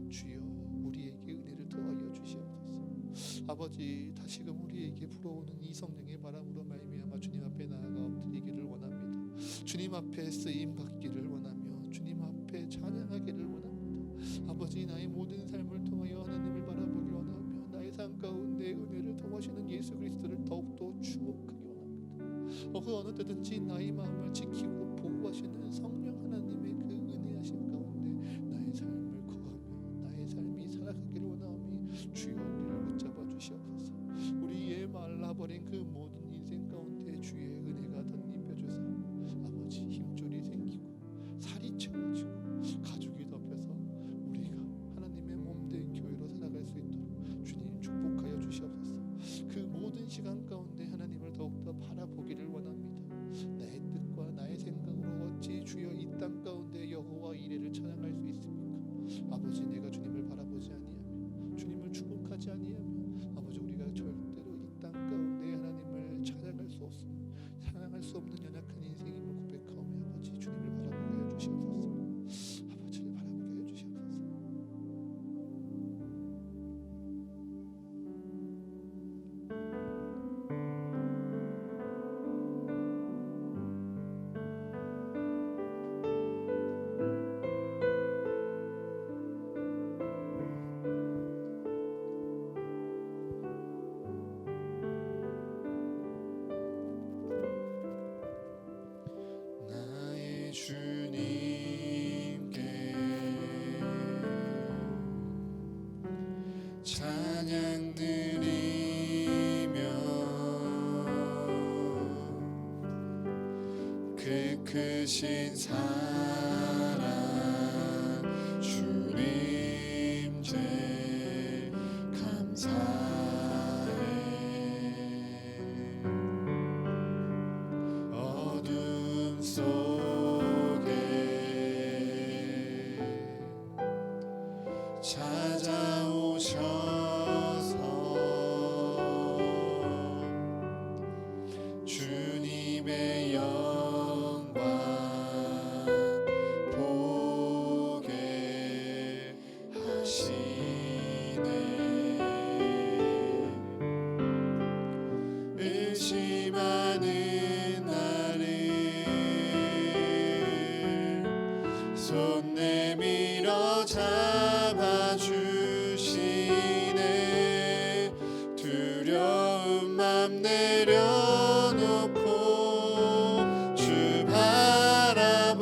주여, 우리에게 은혜를 더하여 주시옵소서. 아버지, 다시금 우리에게 불어오는 이 성령의 바람으로 말미암아 주님 앞에 나아가 엎드리기를 원합니다. 주님 앞에 쓰임 받기를 원하며 주님 앞에 찬양하기를 원합니다. 아버지, 나의 모든 삶을 통하여 하나님을 바라보기를 원하며 나의 삶 가운데 은혜를 통하시는 예수 그리스도를 더욱더 주목하기 원합니다. 그 어느 때든지 나의 마음을 지키고 보호하시는 성령 하나님의 그 은혜하심 가운데 나의 삶을 거하며 나의 삶이 살아가기를 원하오니 주여, 우리를 붙잡아 주시옵소서. 우리의 말라버린 그 모든 인생 가운데 주의 은혜가 덧입혀 주사 아버지, 힘줄이 생기고 살이 채워지고 가죽이 덮여서 우리가 하나님의 몸된 교회로 살아갈 수 있도록 주님 축복하여 주시옵소서. 그 모든 시간 가운데 하나님을 더욱더 바라보기를 원합니다. 나의 뜻과 나의 생각으로 어찌 주여 이 땅 가운데 여호와 이레를 찬양할 수 있습니까? 아버지, 내가 주님을 바라보지 아니하며 주님을 축복하지 아니하며 아버지, 우리가 절대로 이 땅 가운데 하나님을 찬양할 수 없는 연약한 인생임을 고백하오며 아버지, 주님을 바라보게 하여 주시옵소서. 아버지를 바라보게 하여 주시옵소서. 크신 사랑 주님 제 감사해. 어둠 속에 찾아오셔서 주님의 영광 보게 하시네. 의심하는 나를 손 내밀어 잡아주시네. 두려운 맘 내려놓고 주 바라봅니다.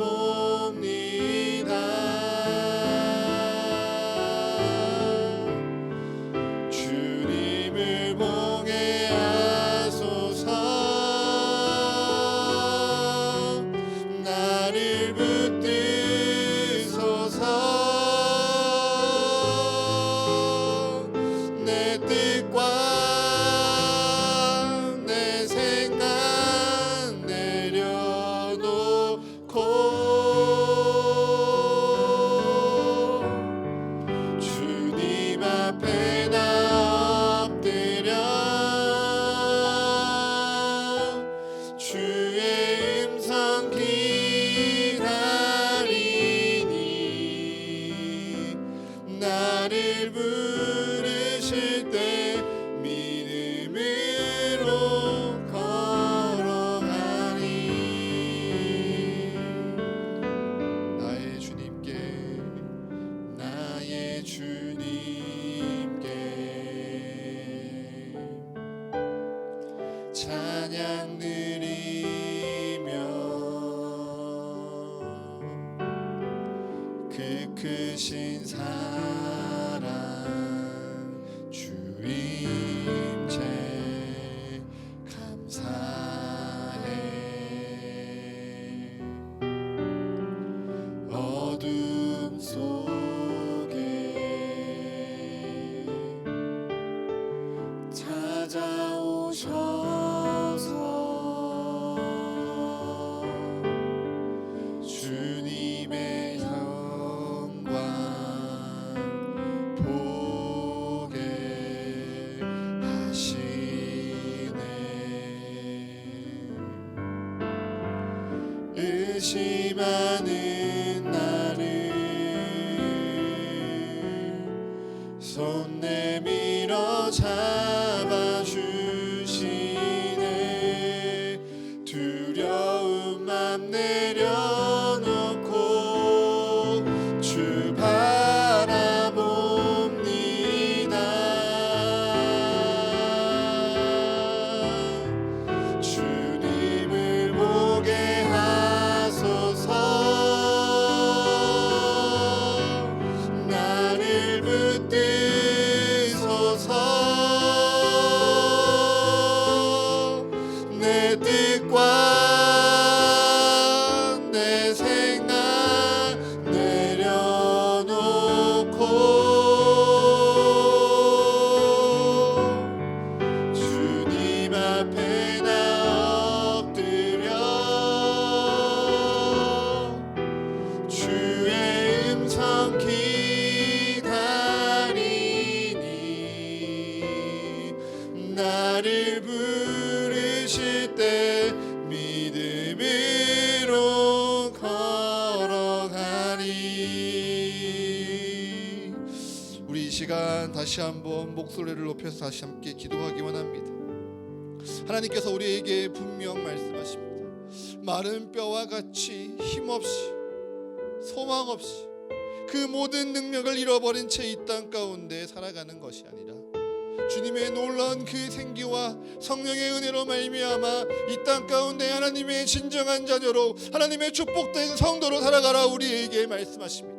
주님을 보게 하소서. 나를 붙드소서. 내 뜻과 내 생각 내려놓고 주님 앞에 나 엎드려 주의 음성 기다리니 나를 부르실 때 믿음으로 걸어가니. 나의 주님께 나의 주님께 찬양 드리며 그 크신 사랑 주님 제 감사해. 어둠 속에 찾아오셔서 주님의 영광 보게 하시네. 의심하는 나를 손 내밀어 잡아주시네. 두려운 맘 내려놓고 주 바라봅니다. 주님을 보게 하소서. 나를 붙드소서. 내 뜻과 내 생각 내려놓고 주님 앞에 나 엎드려 주의 음성 기다리니 나를 부르실 때 믿음으로 걸어가리. 우리 이 시간 다시 한번 목소리를 높여서 다시 함께 기도하기 원합니다. 하나님께서 우리에게 분명 말씀하십니다. 마른 뼈와 같이 힘없이 소망 없이 그 모든 능력을 잃어버린 채 이 땅 가운데 살아가는 것이 아니라 주님의 놀라운 그 생기와 성령의 은혜로 말미암아 이 땅 가운데 하나님의 진정한 자녀로 하나님의 축복된 성도로 살아가라 우리에게 말씀하십니다.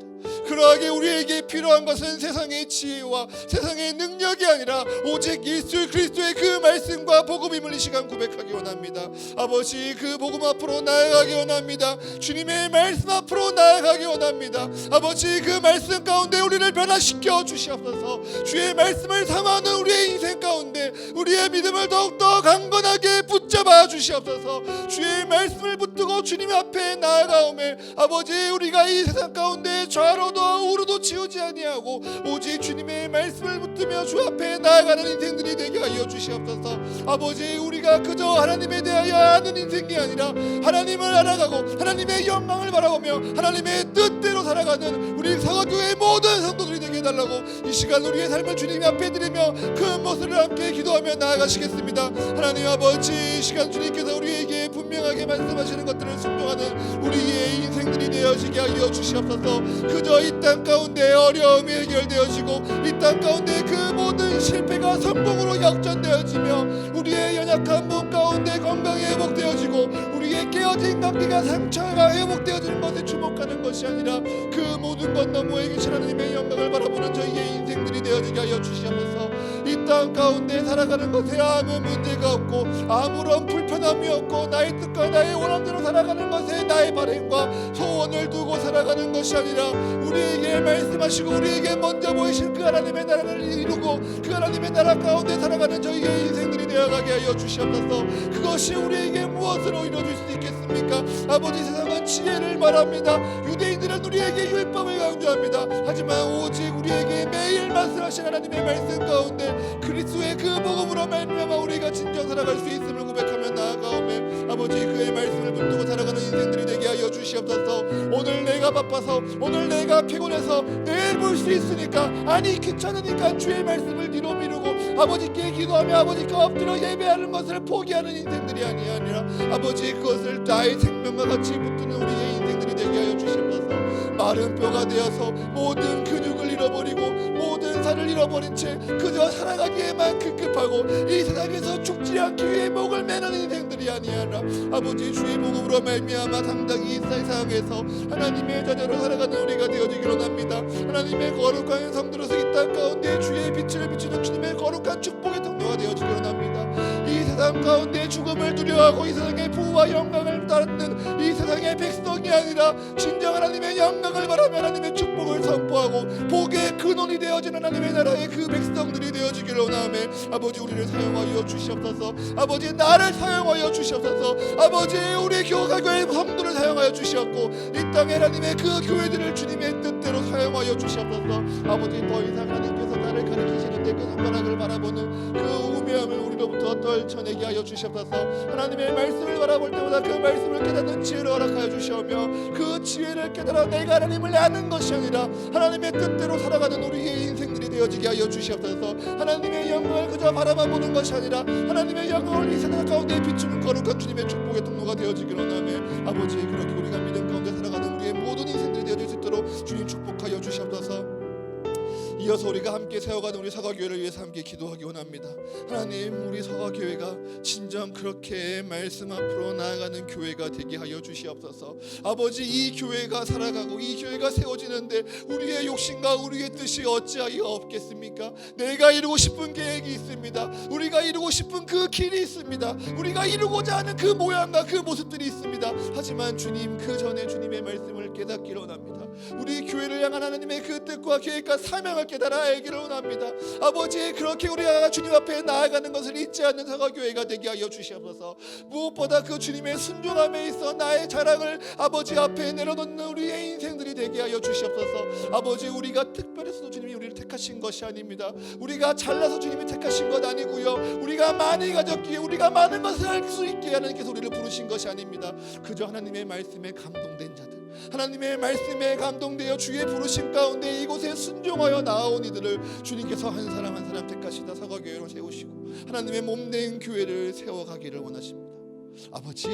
그러하게 우리에게 필요한 것은 세상의 지혜와 세상의 능력이 아니라 오직 예수 그리스도의 그 말씀과 복음임을 이 시간 고백하기 원합니다. 아버지, 그 복음 앞으로 나아가기 원합니다. 주님의 말씀 앞으로 나아가기 원합니다. 아버지, 그 말씀 가운데 우리를 변화시켜 주시옵소서. 주의 말씀을 삼아하는 우리의 인생 가운데 우리의 믿음을 더욱더 강건하게 붙잡아 주시옵소서. 주의 말씀을 붙들고 주님 앞에 나아가오매 아버지, 우리가 이 세상 가운데 좌로도 우로도 치우지 아니하고 오직 주님의 말씀을 붙들며 주 앞에 나아가는 인생들이 되게 하여 주시옵소서. 아버지, 우리가 그저 하나님에 대하여 아는 인생이 아니라 하나님을 알아가고 하나님의 영광을 바라보며 하나님의 뜻대로 살아가는 우리 사과교회의 모든 성도들이 되게 해달라고 이 시간 우리의 삶을 주님 앞에 드리며 그 모습을 함께 기도하며 나아가시겠습니다. 하나님 아버지, 이 시간 주님께서 우리에게 분명하게 말씀하시는 것들을 순종하는 우리의 인생들이 되어지게 하여 주시옵소서. 그저 이 땅 가운데 어려움이 해결되어지고 이 땅 가운데 그 모든 실패가 성공으로 역전되어지며 우리의 연약한 몸 가운데 건강이 회복되어지고 우리의 깨어진 관계가 상처가 회복되어지는 것에 주목하는 것이 아니라 그 모든 것 너머에 계신 하나님의 영광을 바라보는 저희의 인생들이 되어지게 하여 주시옵소서. 이 땅 가운데 살아가는 것에 아무 문제가 없고 아무런 불편함이 없고 나의 뜻과 나의 원함대로 살아가는 것에 나의 바램과 소원을 두고 살아가는 것이 아니라 우리에게 말씀하시고 우리에게 먼저 보이신 그 하나님의 나라를 이루고 그 하나님의 나라 가운데 살아가는 저희의 인생들이 되어가게 하여 주시옵소서. 그것이 우리에게 무엇으로 이루어질 수 있겠습니까? 아버지, 세상은 지혜를 말합니다. 유대인들은 우리에게 율법을 강조합니다. 하지만 오직 우리에게 매일 말씀하신 하나님의 말씀 가운데 그리스도의 그 복음으로 말미암아 우리가 진정 살아갈 수 있음을 고백하며 나아가오매 아버지, 그의 말씀을 붙들고 살아가는 인생들이 되게 하여 주시옵소서. 오늘 내가 바빠서, 오늘 내가 피곤해서 내일 볼 수 있으니까, 아니 귀찮으니까 주의 말씀을 뒤로 미루고 아버지께 기도하며 아버지께 엎드려 예배하는 것을 포기하는 인생들이 아니라 아버지, 그것을 나의 생명과 같이 붙드는 우리의 인생들이 되게 하여 주시옵소서. 마른 뼈가 되어서 모든 근육을 잃어버리고 모든 살을 잃어버린 채 그저 살아가기에만 급급하고 이 세상에서 죽지 않기 위해 목을 매는 인생들이 아니라 아버지, 주의 복음으로 말미암아 당당히 이 세상에서 하나님의 자녀로 살아가는 우리가 되어지기로 합니다. 하나님의 거룩한 성도로서 이 땅 가운데 주의 빛을 비추는 주님의 거룩한 축복의 통로가 되어지기로 합니다. 이 세상 가운데 죽음을 두려워하고 이 세상의 부와 영광을 따르는 이 세상의 백성이 아니라 진정 하나님의 영광을 바라며 하나님의 축복을 선포하고 복의 근원이 되어지는 하나님의 나라의 그 백성들이 되어지기를 원하며 아버지, 우리를 사용하여 주시옵소서. 아버지, 나를 사용하여 주시옵소서. 아버지, 우리 교회의 성도를 사용하여 주시옵고 이 땅에 하나님의 그 교회들을 주님의 뜻대로 사용하여 주시옵소서. 아버지, 더 이상 하나님께서 나를 가르치시는데 그 손가락을 바라보는 그 우매함을 우리로부터 떨쳐내게 하여 주시옵소서. 하나님의 말씀을 바라볼 때마다 그 말씀을 깨닫는 지혜를 허락하여 주시오며 그 지혜를 깨달아 내가 하나님을 아는 것이 아니라 하나님의 뜻대로 살아가는 우리의 인생들이 되어지게 하여 주시옵소서. 하나님의 영광을 그저 바라만 보는 것이 아니라 하나님의 영광을 이 세상 가운데 비추는 거룩한 주님의 축복의 통로가 되어지기로 하며 아버지, 그렇게 우리가 믿음 가운데 살아가는 우리의 모든 인생들이 되어질 수 있도록 주님 축복하여 주시옵소서. 이어서 우리가 함께 세워가는 우리 사과교회를 위해서 함께 기도하기 원합니다. 하나님, 우리 사과교회가 진정 그렇게 말씀 앞으로 나아가는 교회가 되게 하여 주시옵소서. 아버지, 이 교회가 살아가고 이 교회가 세워지는데 우리의 욕심과 우리의 뜻이 어찌하여 없겠습니까? 내가 이루고 싶은 계획이 있습니다. 우리가 이루고 싶은 그 길이 있습니다. 우리가 이루고자 하는 그 모양과 그 모습들이 있습니다. 하지만 주님, 그 전에 주님의 말씀을 깨닫기로 합니다. 우리 교회를 향한 하나님의 그 뜻과 계획과 사명을 깨달아 알기를 원합니다. 아버지, 그렇게 우리가 주님 앞에 나아가는 것을 잊지 않는 사과교회가 되게 하여 주시옵소서. 무엇보다 그 주님의 순종함에 있어 나의 자랑을 아버지 앞에 내려놓는 우리의 인생들이 되게 하여 주시옵소서. 아버지, 우리가 특별해서도 주님이 우리를 택하신 것이 아닙니다. 우리가 잘나서 주님이 택하신 것 아니고요, 우리가 많이 가졌기에 우리가 많은 것을 알 수 있게 하나님께서 우리를 부르신 것이 아닙니다. 그저 하나님의 말씀에 감동된 자들, 하나님의 말씀에 감동되어 주의 부르심 가운데 이곳에 순종하여 나아온 이들을 주님께서 한 사람 한 사람 택하시다 사과교회로 세우시고 하나님의 몸된 교회를 세워가기를 원하십니다. 아버지,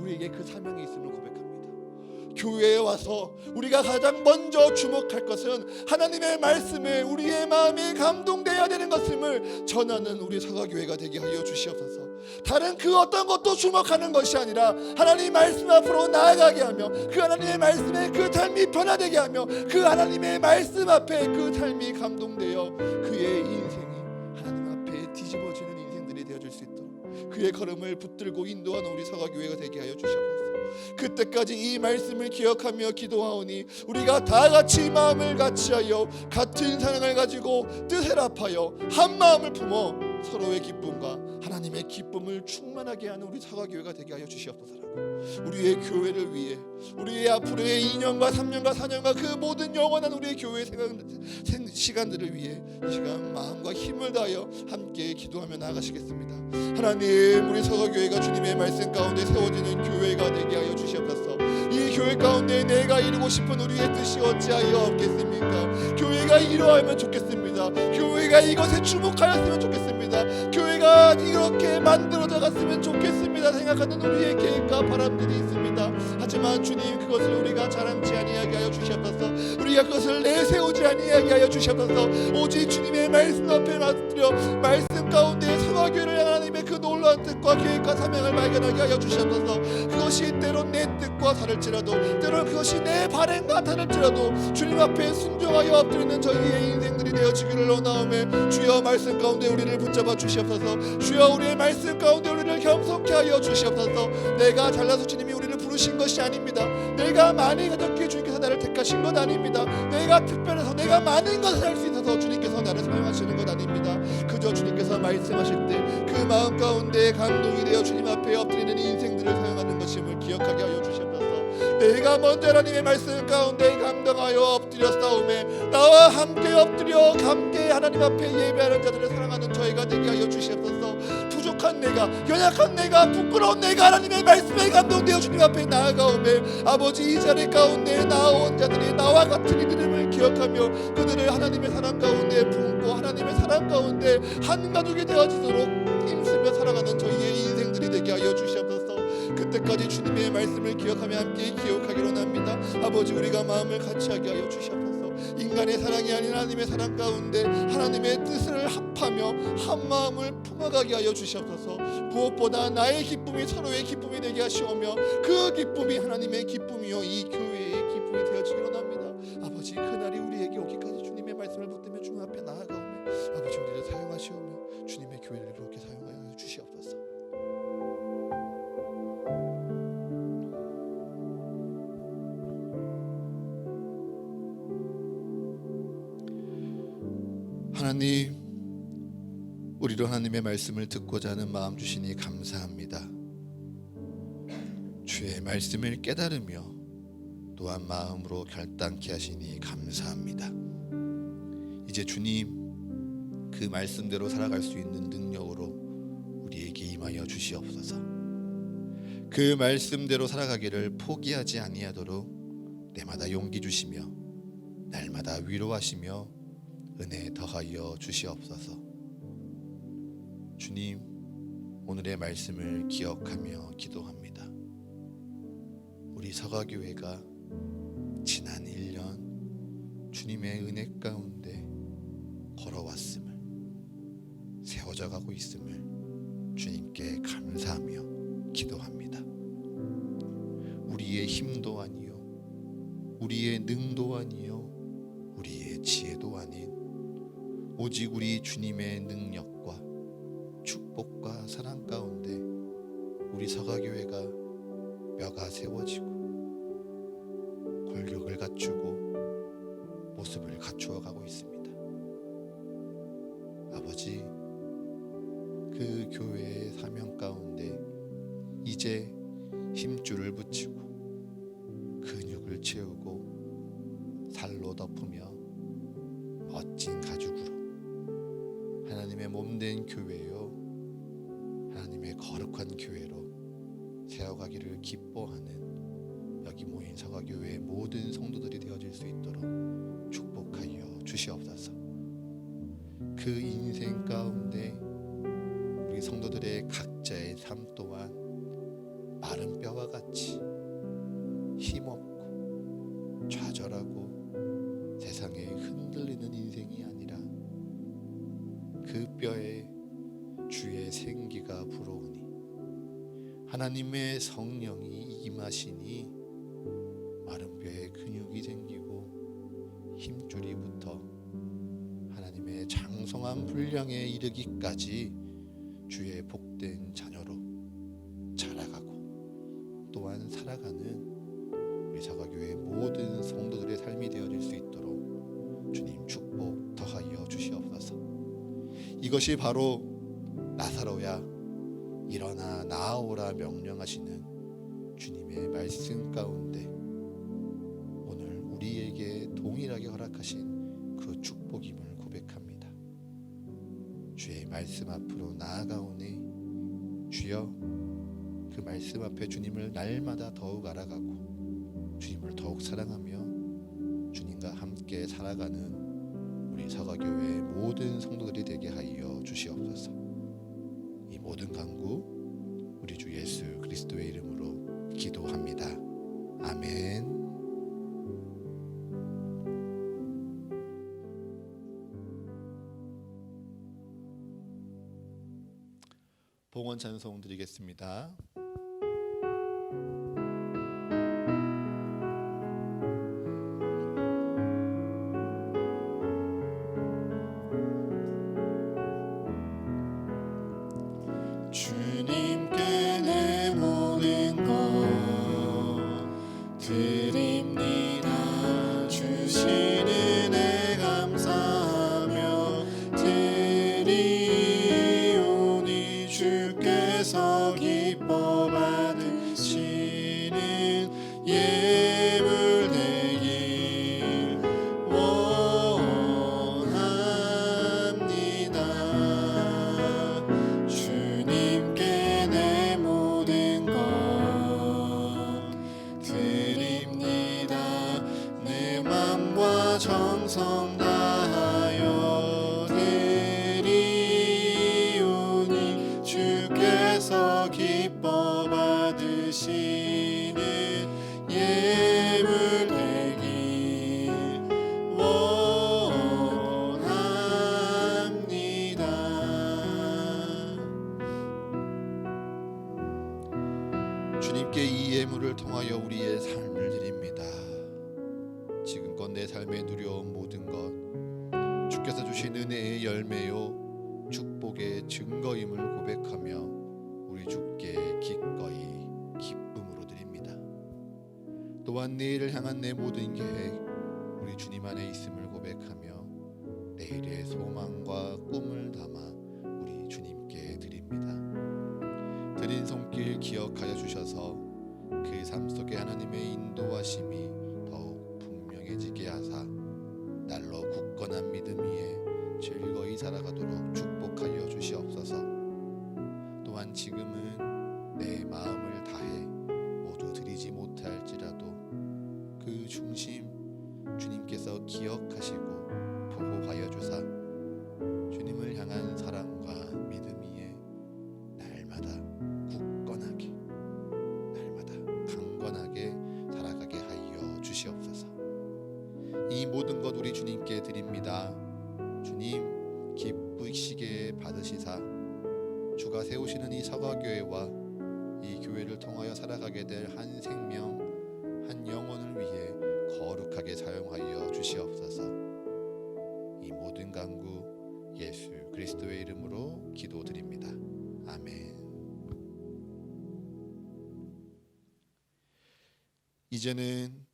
우리에게 그 사명이 있음을 고백합니다. 교회에 와서 우리가 가장 먼저 주목할 것은 하나님의 말씀에 우리의 마음이 감동되어야 되는 것임을 전하는 우리 사과교회가 되게 하여 주시옵소서. 다른 그 어떤 것도 주목하는 것이 아니라 하나님 말씀 앞으로 나아가게 하며 그 하나님의 말씀에 그 삶이 변화되게 하며 그 하나님의 말씀 앞에 그 삶이 감동되어 그의 인생이 하나님 앞에 뒤집어지는 인생들이 되어질 수 있도록 그의 걸음을 붙들고 인도하는 우리 사과교회가 되게 하여 주시옵소서. 그때까지 이 말씀을 기억하며 기도하오니 우리가 다 같이 마음을 같이하여 같은 사랑을 가지고 뜻을 합하여 한 마음을 품어 서로의 기쁨과 하나님의 기쁨을 충만하게 하는 우리 사과교회가 되게 하여 주시옵소서라고 우리의 교회를 위해 우리의 앞으로의 2년과 3년과 4년과 그 모든 영원한 우리의 교회 시간들을 위해 이 시간 마음과 힘을 다하여 함께 기도하며 나아가시겠습니다. 하나님, 우리 사과교회가 주님의 말씀 가운데 세워지는 교회가 되게 하여 주시옵소서. 이 교회 가운데 내가 이루고 싶은 우리의 뜻이 어찌하여 없겠습니까? 교회가 이루어야면 좋겠습니다. 교회가 이것에 주목하였으면 좋겠습니다. 교회가 이렇게 만들어져 갔으면 좋겠습니다 생각하는 우리의 계획과 바람들이 있습니다. 하지만 주님, 그것을 우리가 자랑치 아니하게 하여 주시옵소서. 우리가 그것을 내세우지 아니하게 하여 주시옵소서. 오직 주님의 말씀 앞에 맞들여 말씀 가운데 사과교회를 하나님의 그 놀라운 뜻과 계획과 사명을 발견하게 하여 주시옵소서. 그것이 때론 내 뜻과 다를지라도 때론 그것이 내 바램과 다를지라도 주님 앞에 순종하여 엎드리는 저희의 인생들이 되어지기를 원하오매 주여 말씀 가운데 우리를 붙잡아 주시옵소서. 주여 우리의 말씀 가운데 우리를 겸손케 하여 주시옵소서. 내가 잘나서 주님이 우리를 부르신 것이 아닙니다. 내가 많이 가졌기에 주님께서 나를 택하신 것 아닙니다. 내가 특별해서 내가 많은 것을 할 수 있어서 주님께서 나를 사용하시는 것 아닙니다. 그저 주님께서 말씀하실 때 그 마음 가운데 감동이 되어 주님 앞에 엎드리는 인생들을 사용하는 것임을 기억하게 하여 주시옵소서. 내가 먼저 하나님의 말씀 가운데 감동하여 엎드려 싸움에 나와 함께 엎드려 함께 하나님 앞에 예배하는 자들을 사랑하는 저희가 되게 하여 주시옵소서. 부족한 내가, 연약한 내가, 부끄러운 내가 하나님의 말씀에 감동되어 주님 앞에 나아가오매 아버지, 이 자리 가운데 나온 자들이 나와 같은 이들을 기억하며 그들을 하나님의 사랑 가운데 품고 하나님의 사랑 가운데 한 가족이 되어지도록 힘쓰며 살아가는 저희의 인생들이 되게 하여 주시옵소서. 그때까지 주님의 말씀을 기억하며 함께 기억하기로 합니다. 아버지, 우리가 마음을 같이하게 하여 주시옵소서. 인간의 사랑이 아닌 하나님의 사랑 가운데 하나님의 뜻을 합하며 한 마음을 품어가게 하여 주시옵소서. 무엇보다 나의 기쁨이 서로의 기쁨이 되게 하시오며 그 기쁨이 하나님의 기쁨이요 이 교회의 기쁨이 되어지기로 합니다. 아버지, 그날이 우리에게 오기까지 주님의 말씀을 붙들며 주님 앞에 나아가오며 아버지, 우리를 사용하시오며 주님의 교회를 이렇게 사용하여 주시옵소서. 하나님, 우리로 하나님의 말씀을 듣고자 하는 마음 주시니 감사합니다. 주의 말씀을 깨달으며 또한 마음으로 결단케 하시니 감사합니다. 이제 주님, 그 말씀대로 살아갈 수 있는 능력으로 우리에게 임하여 주시옵소서. 그 말씀대로 살아가기를 포기하지 아니하도록 내마다 용기 주시며 날마다 위로하시며 은혜 더하여 주시옵소서. 주님, 오늘의 말씀을 기억하며 기도합니다. 우리 서가교회가 지난 1년 주님의 은혜 가운데 걸어왔음을, 세워져 가고 있음을 주님께 감사하며 기도합니다. 우리의 힘도 아니요, 우리의 능도 아니요, 우리의 지혜도 아닌 오직 우리 주님의 능력과 축복과 사랑 가운데 우리 서가교회가 뼈가 세워지고 골격을 갖추고 모습을 갖추어 가고 있습니다. 아버지, 그 교회의 사명 가운데 이제 힘줄을 붙이고 근육을 채우고 살로 덮으며 멋진 가죽으로 하나님의 몸된 교회요, 하나님의 거룩한 교회로 세워가기를 기뻐하는 여기 모인 서가교회의 모든 성도들이 되어질 수 있도록 축복하여 주시옵소서. 그 인생 가운데 우리 성도들의 각자의 삶 또한 마른 뼈와 같이 힘없고 생기가 불어오니 하나님의 성령이 임하시니 마른 뼈에 근육이 생기고 힘줄이 붙어 하나님의 장성한 분량에 이르기까지 주의 복된 자녀로 자라가고 또한 살아가는 우리 사과교회 모든 성도들의 삶이 되어질 수 있도록 주님 축복 더하여 주시옵소서. 이것이 바로 나사로야 일어나 나아오라 명령하시는 주님의 말씀 가운데 오늘 우리에게 동일하게 허락하신 그 축복임을 고백합니다. 주의 말씀 앞으로 나아가오니 주여 그 말씀 앞에 주님을 날마다 더욱 알아가고 주님을 더욱 사랑하며 주님과 함께 살아가는 우리 사과교회의 모든 성도들이 되게 하여 주시옵소서. 이 모든 간구 우리 주 예수 그리스도의 이름으로 기도합니다. 아멘. 봉헌 찬송 드리겠습니다. 주님께 내 모든 것 드립니다. 주신 은혜 감사하며 드리오니 주께서 기뻐 받으시는 예물 되길 원합니다. 주님께 내 모든 것 드립니다. 내 맘과 정성 다하여 드리오니 주께서 기뻐 받으시는 예물 되길 원합니다. 주님께 이 예물을 통하여 우리의 삶을 드립니다. 지금껏 내 삶에 누려온 모든 것 주께서 주신 은혜의 열매요 축복의 증거임을 고백하며 우리 주께 기꺼이 기쁨으로 드립니다. 또한 내일을 향한 내 모든 계획 우리 주님 안에 있음을 고백하며 내일의 소망과 꿈을 담아 우리 주님께 드립니다. 드린 손길 기억하여 주셔서 그 삶 속에 하나님의 인도하심이 더욱 분명해지게 하사 날로 굳건한 믿음 위에 즐거이 살아가도록 축복하여 주시옵소서. 또한 지금은 내 마음을 다해 모두 드리지 못할지라도 그 중심 주님께서 기억하시고 보호하여 주사 주님을 향한 사랑과 믿음 위에 날마다 굳건하게 날마다 강건하게 살아가게 하여 주시옵소서. 이 모든 것 우리 주님께 드립니다. 주님 기쁘시게 받으시사 주가 세우시는 이 사과교회와 이 교회를 통하여 살아가게 될 한 생명 한 영혼을 위해 거룩하게 사용하여 주시옵소서. 이 모든 간구 예수 그리스도의 이름으로 기도드립니다. 아멘. 이제는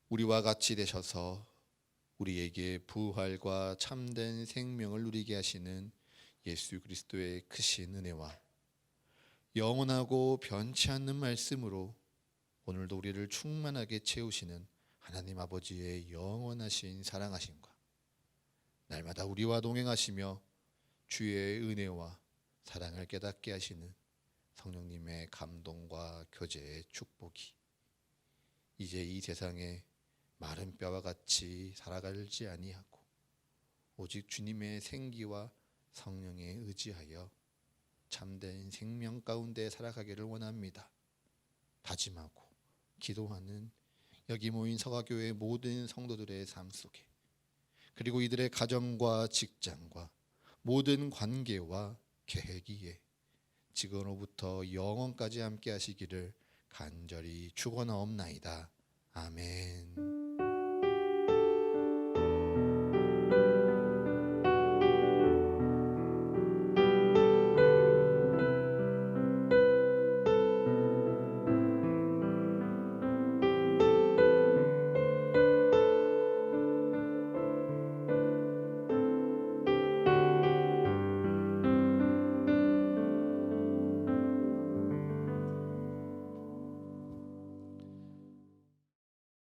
우리와 같이 되셔서 우리에게 부활과 참된 생명을 누리게 하시는 예수 그리스도의 크신 은혜와 영원하고 변치 않는 말씀으로 오늘도 우리를 충만하게 채우시는 하나님 아버지의 영원하신 사랑하심과 날마다 우리와 동행하시며 주의 은혜와 사랑을 깨닫게 하시는 성령님의 감동과 교제의 축복이 이제 이 세상에 마른 뼈와 같이 살아가지 아니하고 오직 주님의 생기와 성령에 의지하여 참된 생명 가운데 살아가기를 원합니다. 다짐하고 기도하는 여기 모인 서가교회 모든 성도들의 삶 속에 그리고 이들의 가정과 직장과 모든 관계와 계획 위에 지금으로부터 영원까지 함께 하시기를 간절히 축원하옵나이다. 아멘.